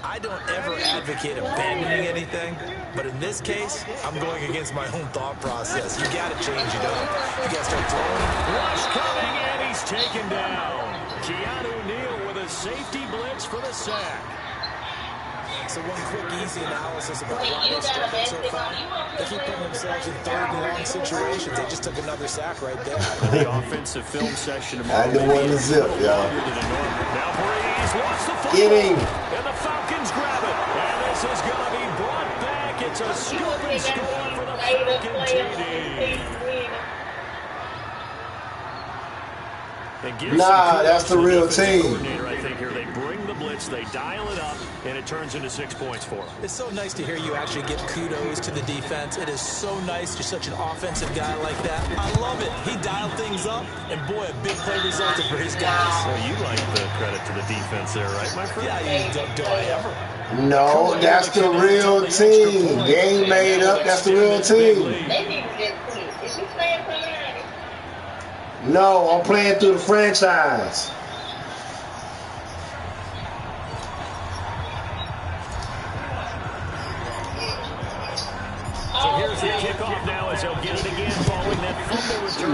I don't ever advocate abandoning anything, but in this case, I'm going against my own thought process. You got to change it up. You got to start throwing. Rush coming, and he's taken down. Keanu Neal with a safety blitz for the sack. So one quick, easy analysis about why they struggled so far. They keep putting themselves in 3rd and long situations. They just took another sack right there. The offensive film session. I didn't want to zip, y'all. Now Breeze wants the football. Get him. And the Falcons grab it. And this is going to be brought back. It's a scoop and score for the Falcons TD. Nah, that's the real team. I think here they bring the blitz, they dial it up, and it turns into 6 points for them. It's so nice to hear you actually give kudos to the defense. It is so nice. You're such an offensive guy like that. I love it. He dialed things up, and boy, a big play resulted for his guys. So you like the credit to the defense there, right, my friend? Yeah, do I ever? No, that's the real team. Game made up, that's the real team. They need to get clean. Is you playing for Madden? No, I'm playing through the franchise. So here's the kickoff now as they'll get it again following that fumble return.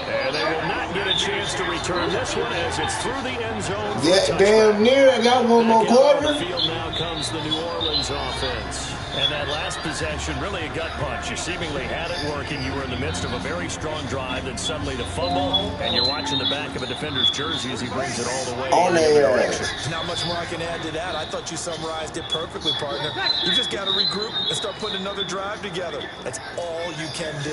And they will not get a chance to return this one as it's through the end zone. Yeah, damn near. I got one more quarter. On the field now comes the New Orleans offense. And that last possession, really a gut punch. You seemingly had it working. You were in the midst of a very strong drive, then suddenly the fumble, and you're watching the back of a defender's jersey as he brings it all the way in the direction. Not much more I can add to that. I thought you summarized it perfectly, partner. You just got to regroup and start putting another drive together. That's all you can do.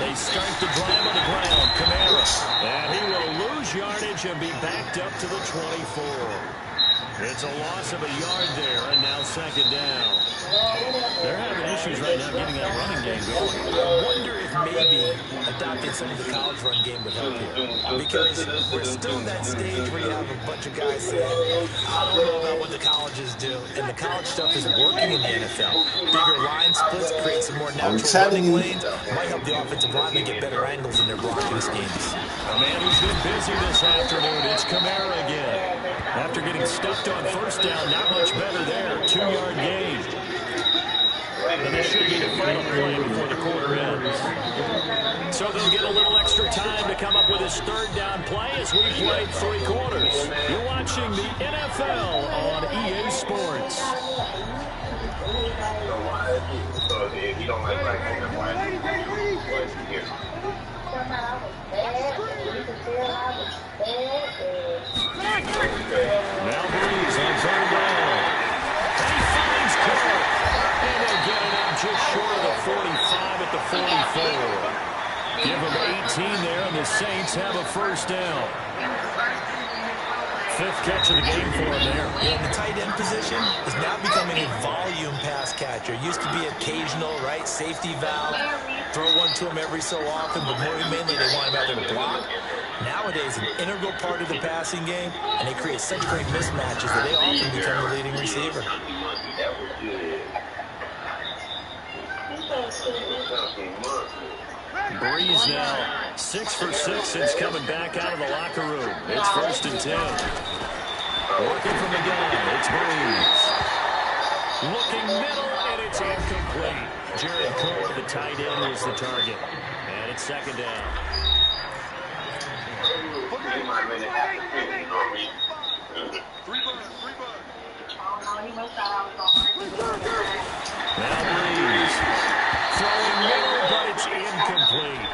They start the drive on the ground. Kamara. And he will lose yardage and be backed up to the 24. It's a loss of a yard there, and now 2nd down. They're having issues right now getting that running game going. I wonder if maybe adopting some of the college run game would help here. Because we're still in that stage where you have a bunch of guys saying, I don't know about what the colleges do. And the college stuff is working in the NFL. Bigger line splits create some more natural running lanes. Might help the offensive linemen get better angles in their blocking schemes. A man who's been busy this afternoon, it's Kamara again. After getting stuffed on 1st down, not much better there. 2-yard gain. And this should be the final play before the quarter ends. So they'll get a little extra time to come up with his 3rd down play as we played 3 quarters. You're watching the NFL on EA Sports. So if you don't like black people, why is he here? Now Breeze on 3rd down. He finds Cole. And they'll get it up just short of the 45 at the 44. Give him 18 there, and the Saints have a 1st down. 5th catch of the game for him there. Yeah, the tight end position is now becoming a volume pass catcher. Used to be occasional, right? Safety valve. Throw one to him every so often, but mainly they want him out there to block. Nowadays, an integral part of the passing game, and they create such great mismatches that they often become the leading receiver. Breeze now 6 for 6 since coming back out of the locker room. It's 1st and 10. Working from the gun, it's Breeze. Looking middle, and it's incomplete. Jared Cook, the tight end, was the target. And it's second down. Now Breeze throwing middle, but it's incomplete.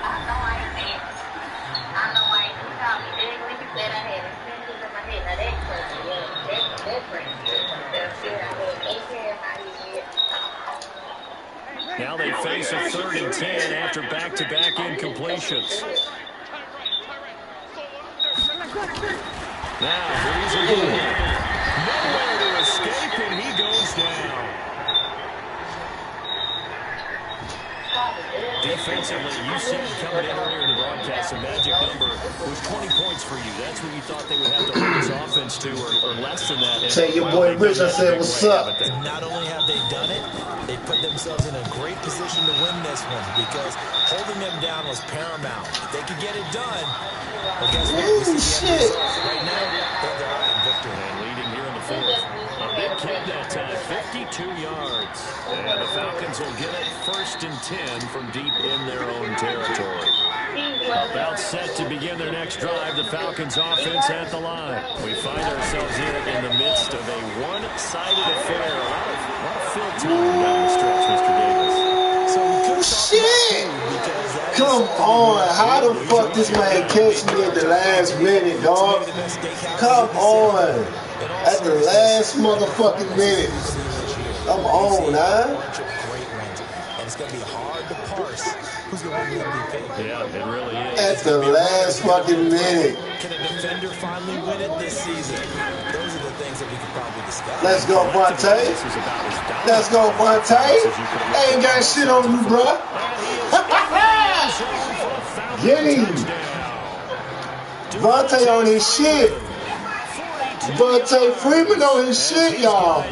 Now they face a 3rd and 10 after back-to-back incompletions. Now Breeze again. Nowhere to escape, and he goes down. Defensively, you said coming in earlier in the broadcast, a magic number was 20 points for you. That's what you thought they would have to hold this offense to, or less than that. Say your boy Rich, I said, what's up? And not only have they done it, they put themselves in a great position to win this one because holding them down was paramount. If they could get it done, well, guess what? Ooh, shit. Right now, they're eyeing victory. And leading here in the 4th. A big kid that time, 52 yards. And the Falcons will get it 1st and 10 from deep in their own territory. About set to begin their next drive, the Falcons offense at the line. We find ourselves here in the midst of a one-sided affair. A lot of fill time down the stretch, Mr. Davis. So we could Shit! Come on, how the fuck this man catch me at the last minute, dog? Come on, at the last motherfucking minute. Come on, man. And it's going to be hard to parse who's going to win the MVP. Yeah, it really is. At the last fucking minute. Can a defender finally win it this season? Those are the things that we could probably discuss. Let's go, Vontae. Let's go, Vontae. Ain't got shit on you, bro. Get him. Vontae on his shit. Vontae Freeman on his shit, y'all.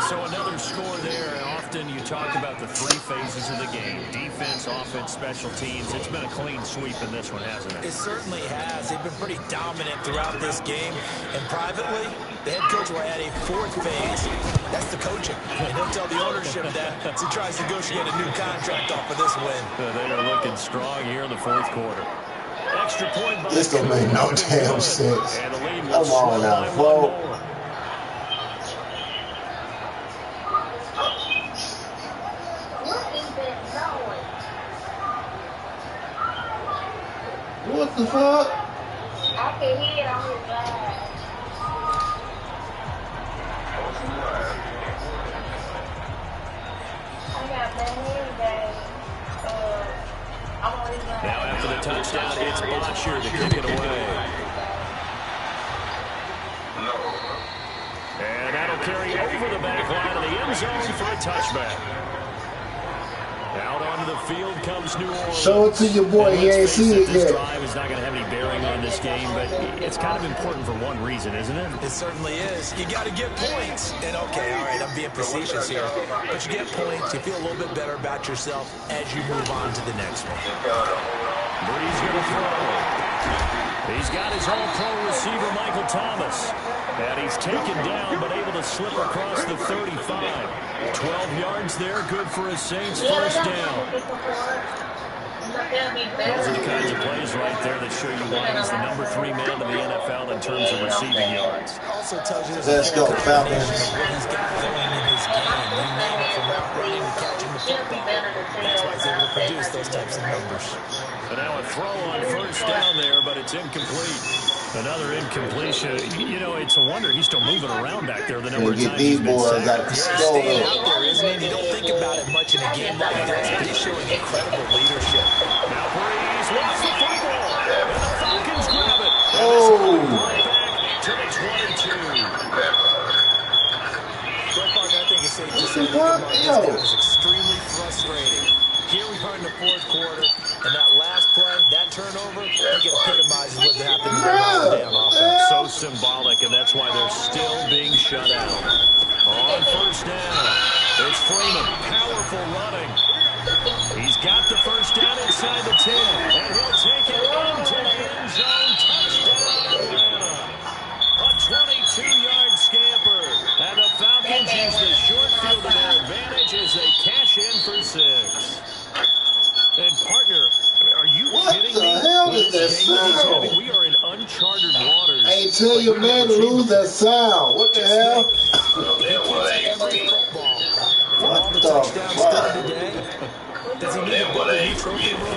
So another score there, and often you talk about the 3 phases of the game. Defense, offense, special teams. It's been a clean sweep in this one, hasn't it? It certainly has. They've been pretty dominant throughout this game. And privately, the head coach will add a 4th phase. That's the coaching. And he'll tell the ownership that as he tries to negotiate a new contract off of this win. They are looking strong here in the 4th quarter. Extra point by This don't make no damn sense. Come on now, folks. What the fuck? I can hear it on his drive. I got my hand I'm on his drive. Now after the touchdown, it's Botcher to kick it away. And that'll carry over the back line of the end zone for a touchback. Out onto the field comes New Orleans. Show it to your boy. He ain't seen it This yet. drive is not going to have any bearing on this game, but it's kind of important for one reason, isn't it? It certainly is. You got to get points. And okay, all right, I'm being facetious here. But you get points, you feel a little bit better about yourself as you move on to the next one. Breeze going to throw. He's got his all-pro receiver, Michael Thomas. And he's taken down, but able to slip across the 35. 12 yards there, good for a Saints first down. Those are the kinds of plays right there that show you why he's the number 3 man in the NFL in terms of receiving yards. Also tells you Let's go, Falcons. what he's got going in his game. You name it, from route running to catching the football. That's why he's able to produce those types of numbers. And now a throw on first down there, but it's incomplete. Another incompletion. You know, it's a wonder he's still moving around back there the number of times he's been sacked. Staying out there, isn't it? You don't think about it much in a game like this, but he's showing incredible leadership. Now Breeze lost the football, and the Falcons grab it. Oh! Right back to the 22. I think it's safe to say that this game was extremely frustrating. Here we are in the 4th quarter, and that last play, that turnover, I think it epitomizes what happened on offense. So symbolic, and that's why they're still being shut out. On first down, it's Freeman. Powerful running. He's got the first down inside the 10, and he'll take it into the end zone. Touchdown, Atlanta. A 22-yard scamper. And the Falcons use the short field to their advantage as they cash in for 6. What the hell is that sound? We are in uncharted waters. Hey, tell your man to lose that sound. What the hell? What the fuck? Does he need to build a new trophy room?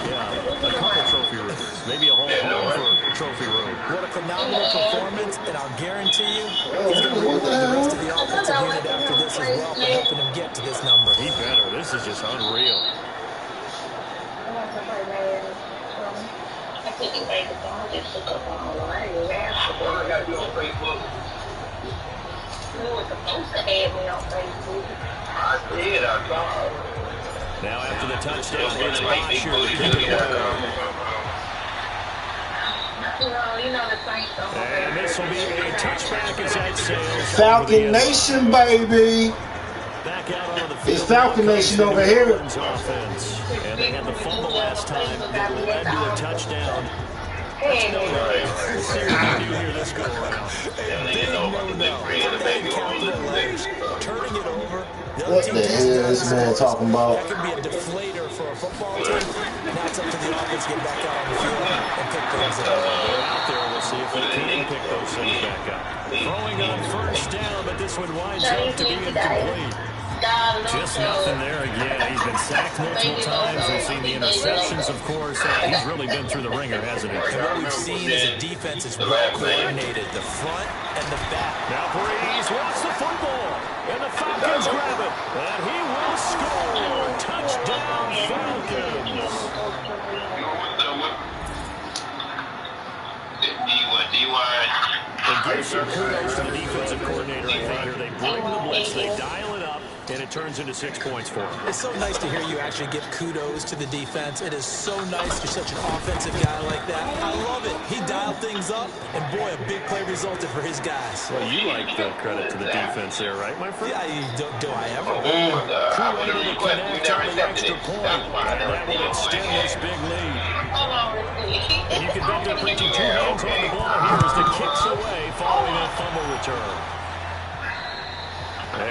Yeah, a couple trophy rooms. Maybe a whole home for a trophy room. What a phenomenal performance, and I'll guarantee you he's going to reward the rest of the offensive unit after this as well for helping him get to this number. He better. This is just unreal. Now after the touchdown, it's Bosher to kick it away. And this will be a touchback as that sails. Falcon Nation, baby. Back out onto the field. It's Falcon Nation over here. Offense. And they had the fumble last time that led to a touchdown. That's no right. Let's see what they do here this go around. Turning it over. What the hell is this man talking about? That could be a deflator for a football team. Now it's up to the offense to get back out on the field and pick things up. They're out there. We'll see if they can pick those things back up. Throwing on first down, but this one winds up to be incomplete. Just nothing there again. He's been sacked multiple times. We've seen the interceptions, of course. He's really been through the ringer, hasn't he? And what we've seen is a defense is well coordinated, the front and the back. Now Breeze wants the football, and the Falcons grab it, and he will score. Touchdown, Falcons. And give some kudos to the defensive coordinator, I think, here. They bring the blitz, they dial it up, and it turns into 6 points for him. It's so nice to hear you actually give kudos to the defense. It is so nice you're such an offensive guy like that. I love it. He dialed things up, and boy, a big play resulted for his guys. Well, you like the credit to the defense there, right, my friend? Yeah, do I ever? Crew able to connect on the extra point, and that will extend this big lead. And you can bet they're preaching two hands on the ball here as the kicks away following that fumble return.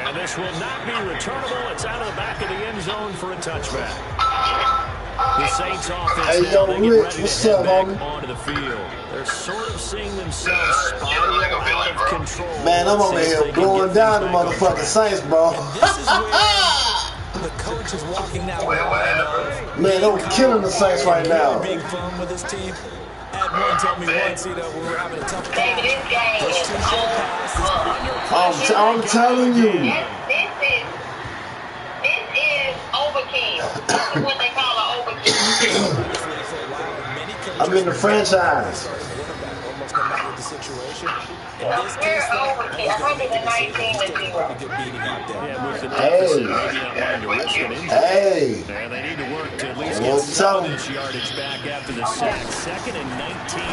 And this will not be returnable. It's out of the back of the end zone for a touchback. The Saints offense now, they get ready to head back onto the field. They're sort of seeing themselves spiral out of control. Man, I'm over here blowing down the motherfucking Saints, bro. This is where the coach is walking now. Man, I'm killing the Saints right now. Being firm with his team. Ed one told me once, we were having a tough time. I'm telling you. This is overkill. This is what they call an overkill. I'm in the franchise. Hey. And they need to work to at least get some of this yardage back after the sack. 2nd and 19.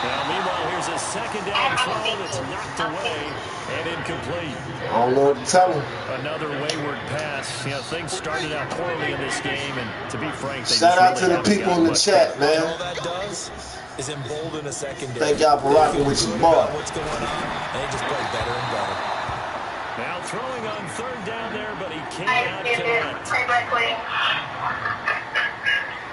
Now, meanwhile, here's a second down throw that's knocked away and incomplete. I don't know what to tell him. Another wayward pass. You know, things started out poorly in this game, and to be frank, they shout out to the people in the chat, man. All that does is embolden a secondary. Thank y'all for rocking with your boy. What's going on? And they just play better and better. Now throwing on third down there, but he cannot connect.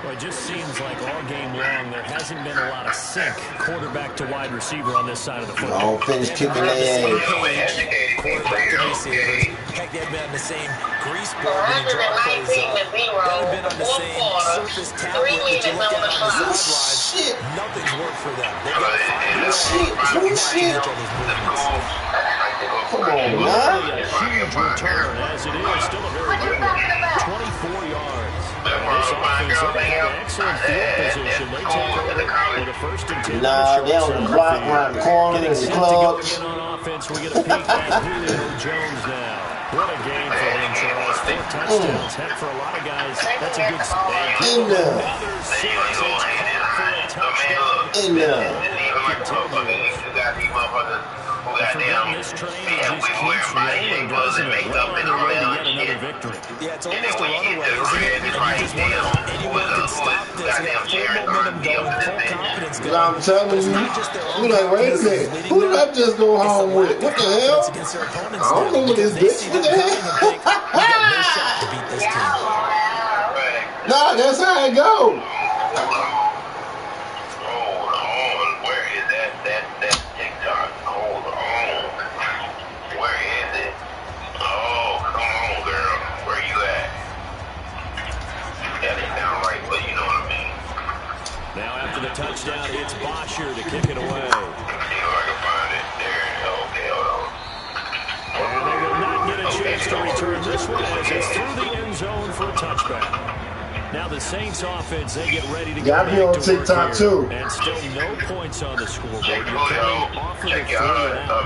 Well, it just seems like all game long there hasn't been a lot of sync quarterback to wide receiver on this side of the football. Don't finish kicking their ass. Quarterback to receivers. Heck, they've been on the same grease board when they draw plays up. They've been on the same surface tablet that you look at on the sidelines. Nothing's worked for them. They've got to find a way to match each other's movements. Come on, man. A huge return, as it is. Still a very good one. 24 yards. This offense, they have excellent field position. They take over with a 1st and 10. Nah, they on the block around the corner in the club. Again on offense, we get a peek at Julio Jones now. What a game for him, Charles. 4 touchdowns. Heck, for a lot of guys, that's a good start. In there. Another 6. It's for a touchdown. In there. For them, this train just keeps rolling, doesn't it? Well on their way to yet another victory. Yeah, it's almost a runaway, isn't it? And you just wonder if anyone can stop this. They have full momentum going, full confidence going. I'm telling you. You're like, wait a minute. Who did I just go home with? What the hell? I don't know what this bitch. What the hell? No, that's how it go. Hold on. Where is that TikTok? Hold on. Where is it? Oh, come on, girl. Where you at? That ain't down right, but you know what I mean. Now after the touchdown, it's Bosher to kick it away. See if I can find it. There. Okay, hold on. And they will not get a chance to return this one as it's through the end zone for a touchback. Now the Saints offense, they get ready to Got me on TikTok too. And still no points on the scoreboard. Check your booty out. Check your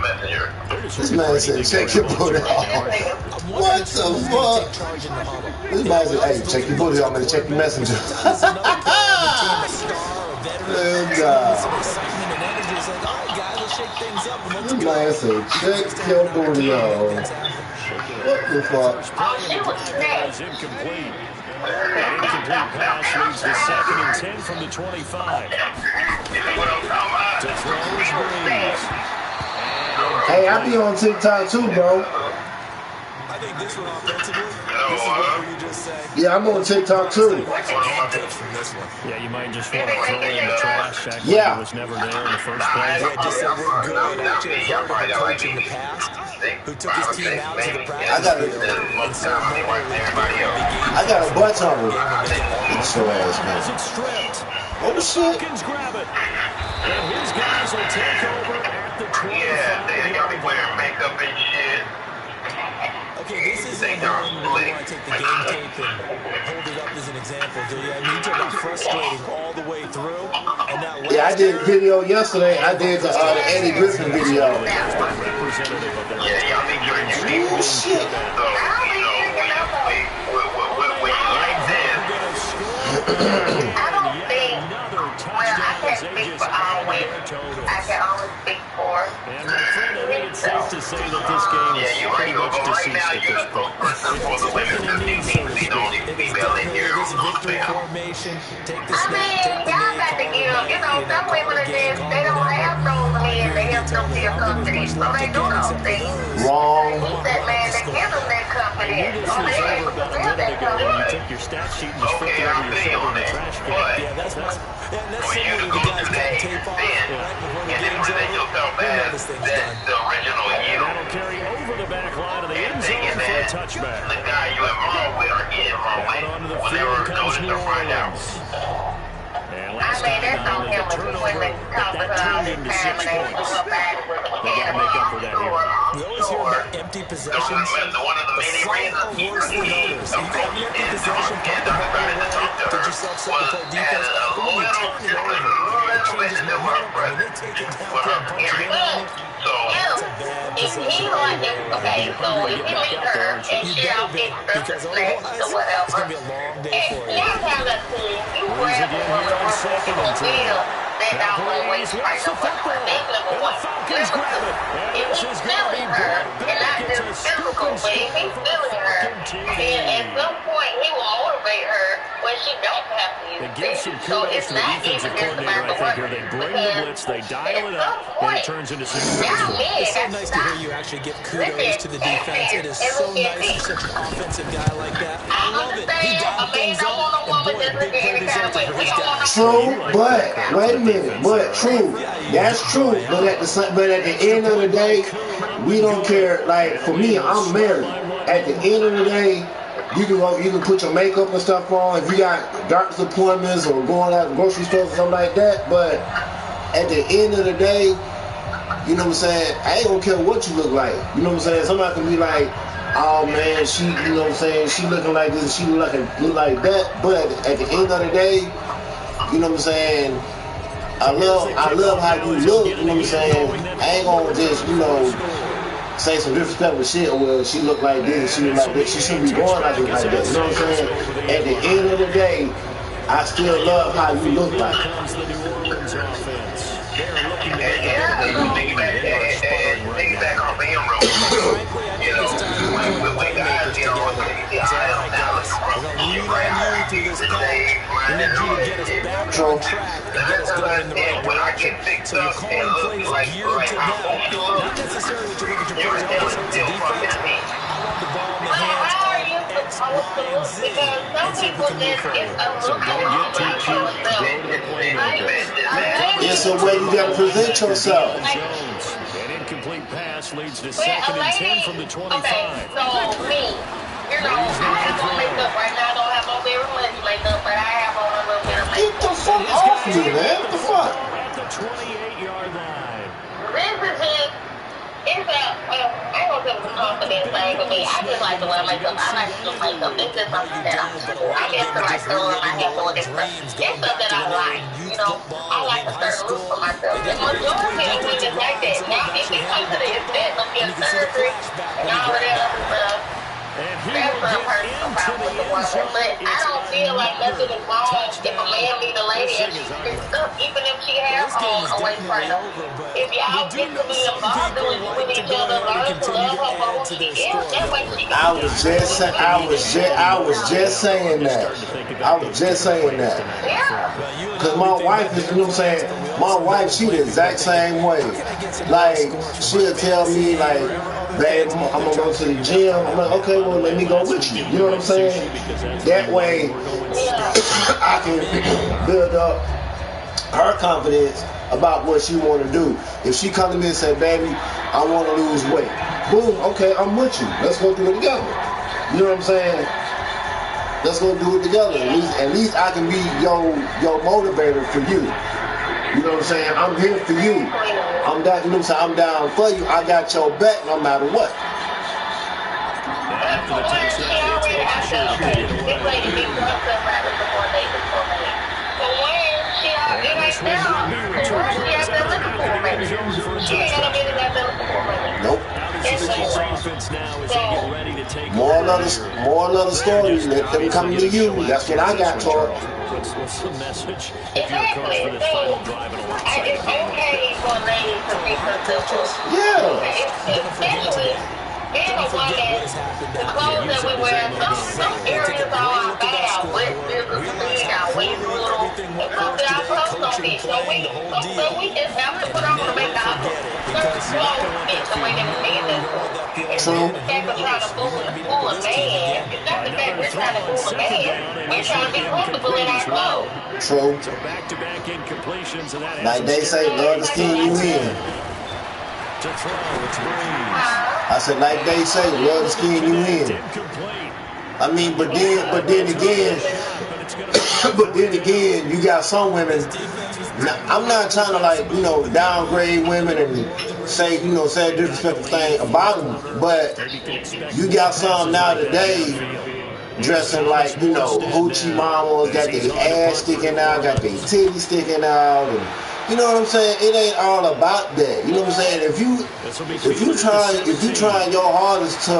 messenger. This man said, check your booty out. What the fuck? This man said, hey, check your booty out. I'm going to check your messenger. Good God. This man said, check your booty out. What the fuck? Oh, she was next. Incomplete. That incomplete pass leads to 2nd and 10 from the 25. To throw is Breeze. Hey, I be on TikTok too, bro. I think this one offensively, this is what you just say. Yeah, I'm on TikTok too. Yeah, you might just want to throw it in the trash. Act Yeah. like it was never there in the first place. Yeah, just said we're good. I actually heard of a coach in the past who took his team out to the practice field and said, I got a bunch of them. It's your ass, man. As it's stripped. Oh, shit. Falcons grab it. And his guys will take over at the 25. Yeah, y'all be wearing makeup and shit. okay, this is one where you want to take the game tape and hold it up as an example. Do you? I mean, you talk about frustrating all the way through. And that last Yeah, I did a video yesterday. I did the Eddie Griffin video. Yeah, y'all be drinking. Oh, shit. So, you know, when you like this, I don't think, well, I can't speak for always. I can only speak for. And my friend, I think it's safe to say that this game is pretty much deceased at this point. for the women's team, the only female in here on the victory panel. formation, take the I snap, mean, take the y'all got to give, you know, some women are just, they don't have those men, they have no feel company, so they do those things. Wrong. He's that man that gives them that confidence, or they able to build that You confidence. take your stat sheet and just flip it over your shoulder in the trash can. Yeah, that's similar to the guys got tape off right before the game's over. We know this thing's done. The original And you. that'll carry over the back line of the end zone for a touchback. The guy you involved with or get involved Out onto the with, field whenever comes notice New to find out. Orleans. And I last mean, time that's down, on they him get when he turnover, went but talk that about all turned this into time 6 and they points. was up bad with They got to make up for that here. We always hear about empty possessions. One of the many Some reasons are worse than others. You got an empty possession, put the ball away, get yourself set to play defense. But when you turn it over, it changes the momentum. When they take it down and punch it in on you, that's a bad If possession. he like it, okay, so if he meet her and You she better out be, getting because stuff or otherwise, it's whatever, going to be a long day and for you. y'all have a team, you grab a woman or will that don't always fight no one. They live if he's feeling her, and not just physical, but if he's feeling her, then at some point he will motivate her when she don't have to use It gives some it. So kudos it's to the not defensive even just coordinator, about I the think, work. here. They bring the blitz, they dial it up, and it turns into successful. It's so nice to hear you actually give kudos to the defense. It is so nice to see such an offensive guy like that. I love it. He dialed things up, and boy, a big play resulted for his guys. True, but wait a minute. But true, that's true. But at the end of the day, we don't care. Like for me, I'm married. At the end of the day, you can put your makeup and stuff on if you got doctor's appointments or going out to the grocery store or something like that. But at the end of the day, you know what I'm saying? I ain't gonna care what you look like. You know what I'm saying? Somebody can be like, oh man, she, you know what I'm saying? She looking like this, she look like that. But at the end of the day, you know what I'm saying? I love how you look, you know what I'm saying? I ain't gonna just, you know, say some disrespectful shit, well, she look like this, she look like that. She shouldn't be going like this, like that. You know what I'm saying? At the end of the day, I still love how you look like. Piggyback off of him real quick. You know, when guys get on the aisle now, you grab through this patch. We need you to get us back on track and get us going in the right direction. So you're calling plays geared to them, not necessarily to look at your players' offense defense. I want the ball in the hands of experts because some people just, it's a look at how they show themselves. It's a way you gotta present yourself. An incomplete pass leads to 2nd and 10 from the 25. Okay, so me, you know, I have on makeup right now. I don't have on very much makeup, but I have on a little bit of makeup. Get the fuck off me, man. What the fuck? At the 28-yard line. This is just, it's a, I ain't gonna tell you the confidence thing for me. I just like to wear makeup. I like to do makeup. It's just something that I do. I get to like throwing my hair for this stuff. It's stuff that I like. You know, I like a certain look for myself. The majority of women like that. Now, if it comes to the extent of getting surgery and all of that other stuff, that's what I'm hurt about with the woman. But I don't feel like nothing is wrong if a man meet a lady and she's fixed up, even if she has on a waist trainer. If y'all get to be involved with each other, learn to love her for who she is, that way she can. I was just saying that. Yeah. Cause my wife is, you know what I'm saying? My wife, she the exact same way. Like, she'll tell me, like, babe, I'm gonna go to the gym. I'm like, okay, well, let me go with you. You know what I'm saying? That way, I can build up her confidence about what she want to do. If she come to me and say, baby, I want to lose weight. Boom, okay, I'm with you. Let's go do it together. You know what I'm saying? Let's go do it together. At least I can be your motivator for you. You know what I'm saying? I'm here for you. I'm down, you know what I'm saying? I'm down for you. I got your back no matter what. Nope. More of the story. Let them come to you. That's what I got taught. What's the message? Exactly. It's okay for ladies to be herself. Yeah. Especially being a woman, the clothes that we wear, some areas are bad. Our waist is big, our waist is little, and some of our clothes don't fit. So we just have to put on to make our certain clothes fit the way that we need them to. True. The fact of trying to fool a man, it's not the fact we're trying to fool a man. We're trying to be comfortable in our clothes. True. So back-to-back incompletions, and that Like they say, love the skin you in. To throw, it's Breeze. I said, like they say, love the skin you in. I mean, but then again, you got some women. Now, I'm not trying to, like, you know, downgrade women and say, you know, say a disrespectful thing about them, but you got some now today dressing like, you know, hoochie mamas, got their ass sticking out, got their titties sticking out, and you know what I'm saying? It ain't all about that. You know what I'm saying? If you trying your hardest to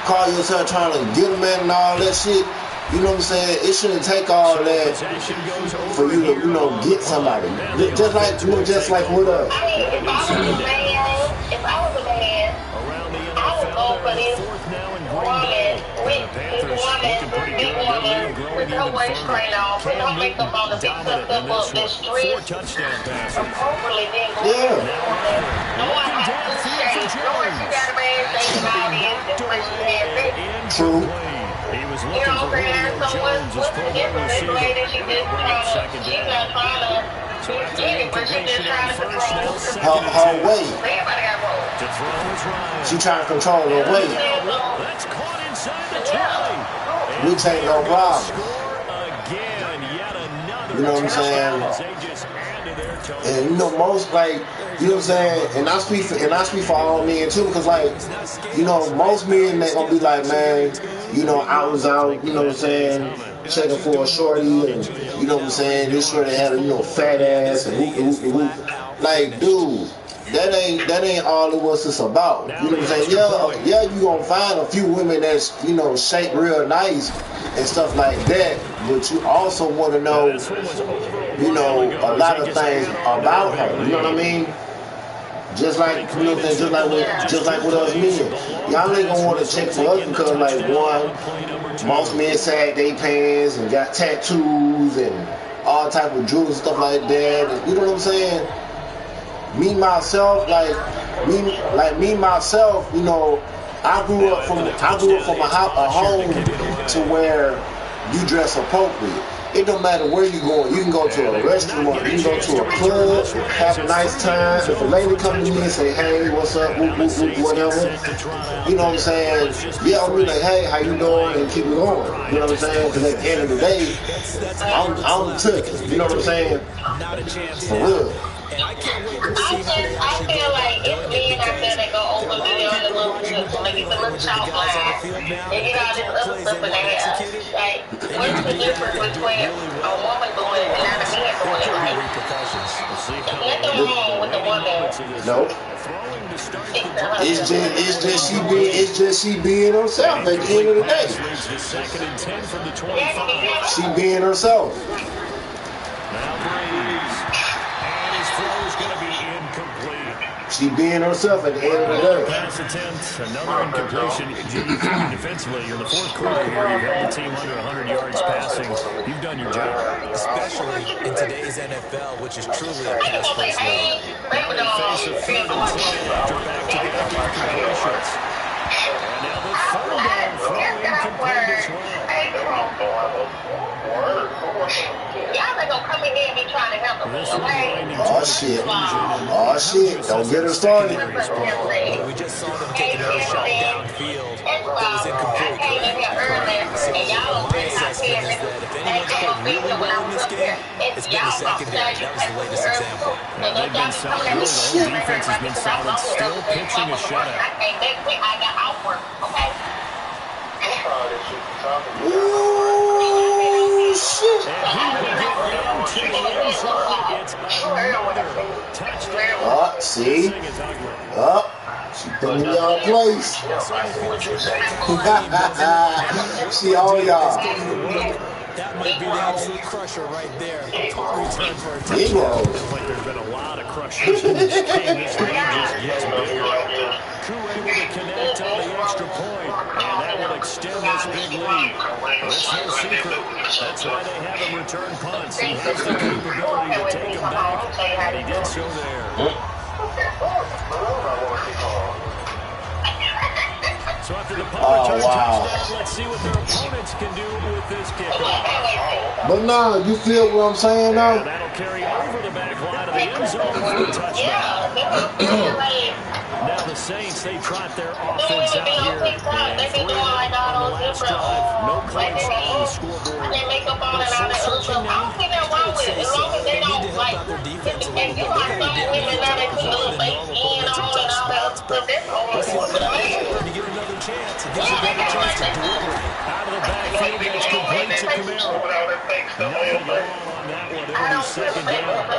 call yourself trying to get a man and all that shit, you know what I'm saying? It shouldn't take all that for you to, you know, get somebody. Just like with us. I mean, if I was a man, I would go for this big woman with her waist train on, put her makeup on, the big stuff up, the streets, appropriately then go to the woman. No one has to shade. No one she got a man shaking all this, just like she had this. True. You know what I'm saying? So what's the difference? This lady, she's not trying to be skinny, but she's just trying to control her weight. Everybody got rolled. She trying to control her weight. That's caught inside the try. Which ain't no problem. You know what I'm saying? And you know, most, like, you know what I'm saying, and I speak for all men too, because, like, you know, most men, they gonna be like, man, you know, I was out, you know what I'm saying, checking for a shorty, and you know what I'm saying, this shorty had a, you know, fat ass and whoop. Like, dude, that ain't all it was. It's about. You know what I'm saying? Yeah, you gonna find a few women that's, you know, shaped real nice and stuff like that, but you also want to know, you know, a lot of things about her. You know what I mean? Just like, you know what I'm saying, just like with us men. Y'all ain't gonna want to check for us because, like, one, most men sag their pants and got tattoos and all type of jewels and stuff like that. And, you know what I'm saying? Me myself, you know, I grew up from a home to where you dress appropriate. It don't matter where you going. You can go to a restaurant, you can go to a club, have a nice time. If a lady come to me and say, hey, what's up, whoop, whoop, whoop, whatever, you know what I'm saying? Yeah, I'll be like, hey, how you doing? And keep it going. You know what I'm saying? Because at the end of the day, I'm took. You know what I'm saying? For real. I feel like it's men out there that go over there on the little hips and they get the little chalk line and get all this other stuff in their hair. Like, what's the difference between a woman doing it and not a man doing it? Like, nothing wrong with the woman. No. It's just she being herself at the end of the day. She being herself. She being herself at the end of the day. Pass attempt, another incompletion. Defensively, in the fourth quarter here, you've held the team under 100 yards passing. You've done your job. Especially in today's NFL, which is truly a pass-first league. Now they face a 3rd and 10 after back-to-back incompletions. And now the third down throw incomplete as well. Y'all ain't gonna come in here and be trying to help them, okay? Oh shit. Oh shit. Don't get her started. We just saw them take another shot downfield. That was incomplete. I came in here earlier and y'all don't think I care. If anyone's played really well in this game, it's been the secondary. That was the latest example. Now, they've been solid. Really, the whole defense has been solid. Still pitching a shutout. I got outwork, okay? Ooh, shit. See? She put me in y'all place. She all y'all. That might be the absolute crusher right there. Total return for a touchdown. Feels like there's been a lot of crushers in this game. This game just gets bigger. Crew able to connect on the extra point, and that will extend this big lead. That's no secret. That's why they have him return punts. He has the capability to take them back, and he did so there. So after the punt return touchdown, let's see what their opponents can do with this kickoff. But nah, you feel what I'm saying now? That'll carry over the back line of the end zone for a touchdown. Now the Saints, they trot their offense out here. And 3 on the last drive. No points on the scoreboard. But soul searching now. As long as they don't, like, and you are starting women now that you little base in on and all that stuff. That's all. To get another chance. It gives you another chance to do it right. Out of the backfield, that's complete to Camaro. Nothing wrong on that one. It'll be second down.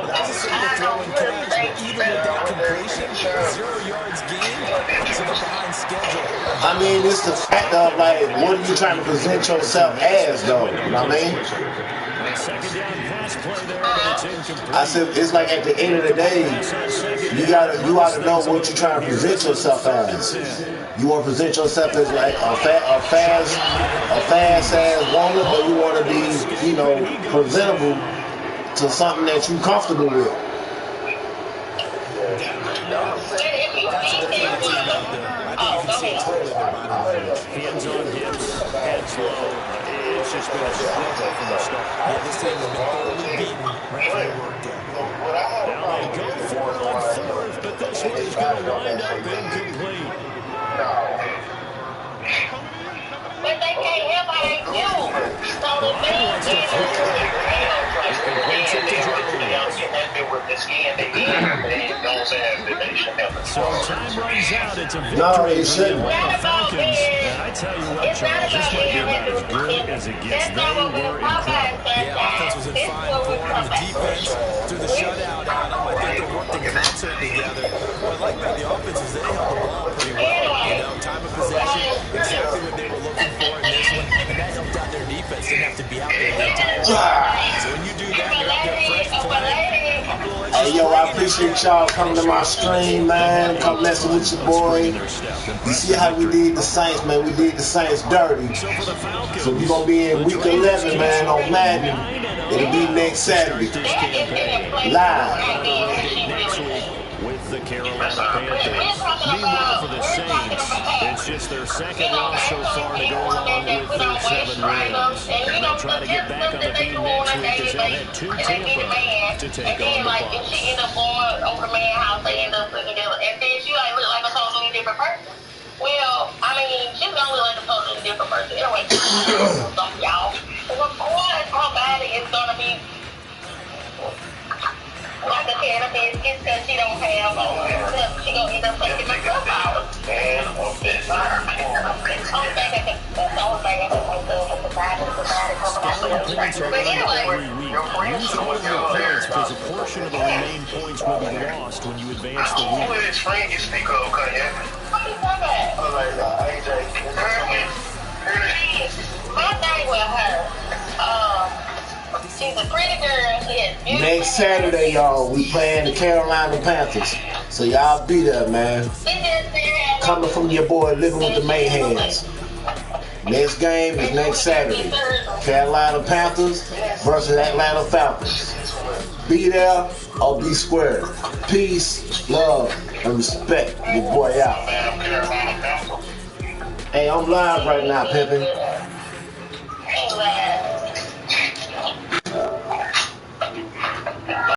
That's a single throw and catch, but even with that completion, 0 yards gained, it's behind schedule. I mean, it's the fact of, like, what are you trying to present yourself as, though? You know what I mean? Second down pass play there, but it's incomplete. I said, it's like at the end of the day, you ought to know what you're trying to present yourself as. You want to present yourself as like a fast ass woman, or you want to be, you know, presentable to something that you're comfortable with. Hands on hips, heads low. It's just been a struggle from the start. Yeah, this team has been thoroughly beaten. Right work there. Now they go for it on fourth, but this one's going to wind up incomplete. But they can't help how they do. So the man So time runs out. It's a victory No, for it the shouldn't. Atlanta Falcons. And I tell you what, Charles, this might be about as good as it gets. They were incredible. Yeah, offense was in fine form. The defense through the shutout on them. I think they worked in concert together. What I like about the offense is they held the ball pretty well. You know, time of possession, exactly what they were looking for in this one. And that helped out their defense. Didn't have to be out there the entire time. So when you do that, you're out there fresh playing. Hey, yo, I appreciate y'all coming to my stream, man. Come messing with your boy. You see how we did the Saints, man. We did the Saints dirty. So we're going to be in week 11, man, on Madden. It'll be next Saturday. Live. with the Carolina Panthers. Meanwhile, for the Saints, it's just their second loss so far to go along with their 7 wins. And they'll try to get back on the beam next week as they'll head to Tampa to take on the Bucs. If she end up going over the man house, they end up putting together. And then she like look like a totally different person. Well, I mean, she's gonna look like a totally different person. Anyway, y'all. Of course, her body is gonna be like a can of biscuits because she don't have she gonna end up taking herself out. That's the only thing I can think of for the body. But anyway, Use all of your points because a portion of the remaining points will be lost when you advance the week. what is your name? My thing with her, she's a pretty girl. She has beautiful Next Saturday, y'all, we playing the Carolina Panthers. So y'all be there, man. Coming from your boy Living with the Mayhems. Next game is next Saturday. Carolina Panthers versus Atlanta Falcons. Be there or be square. Peace, love, and respect. Your boy out. Hey, I'm live right now, Pippin.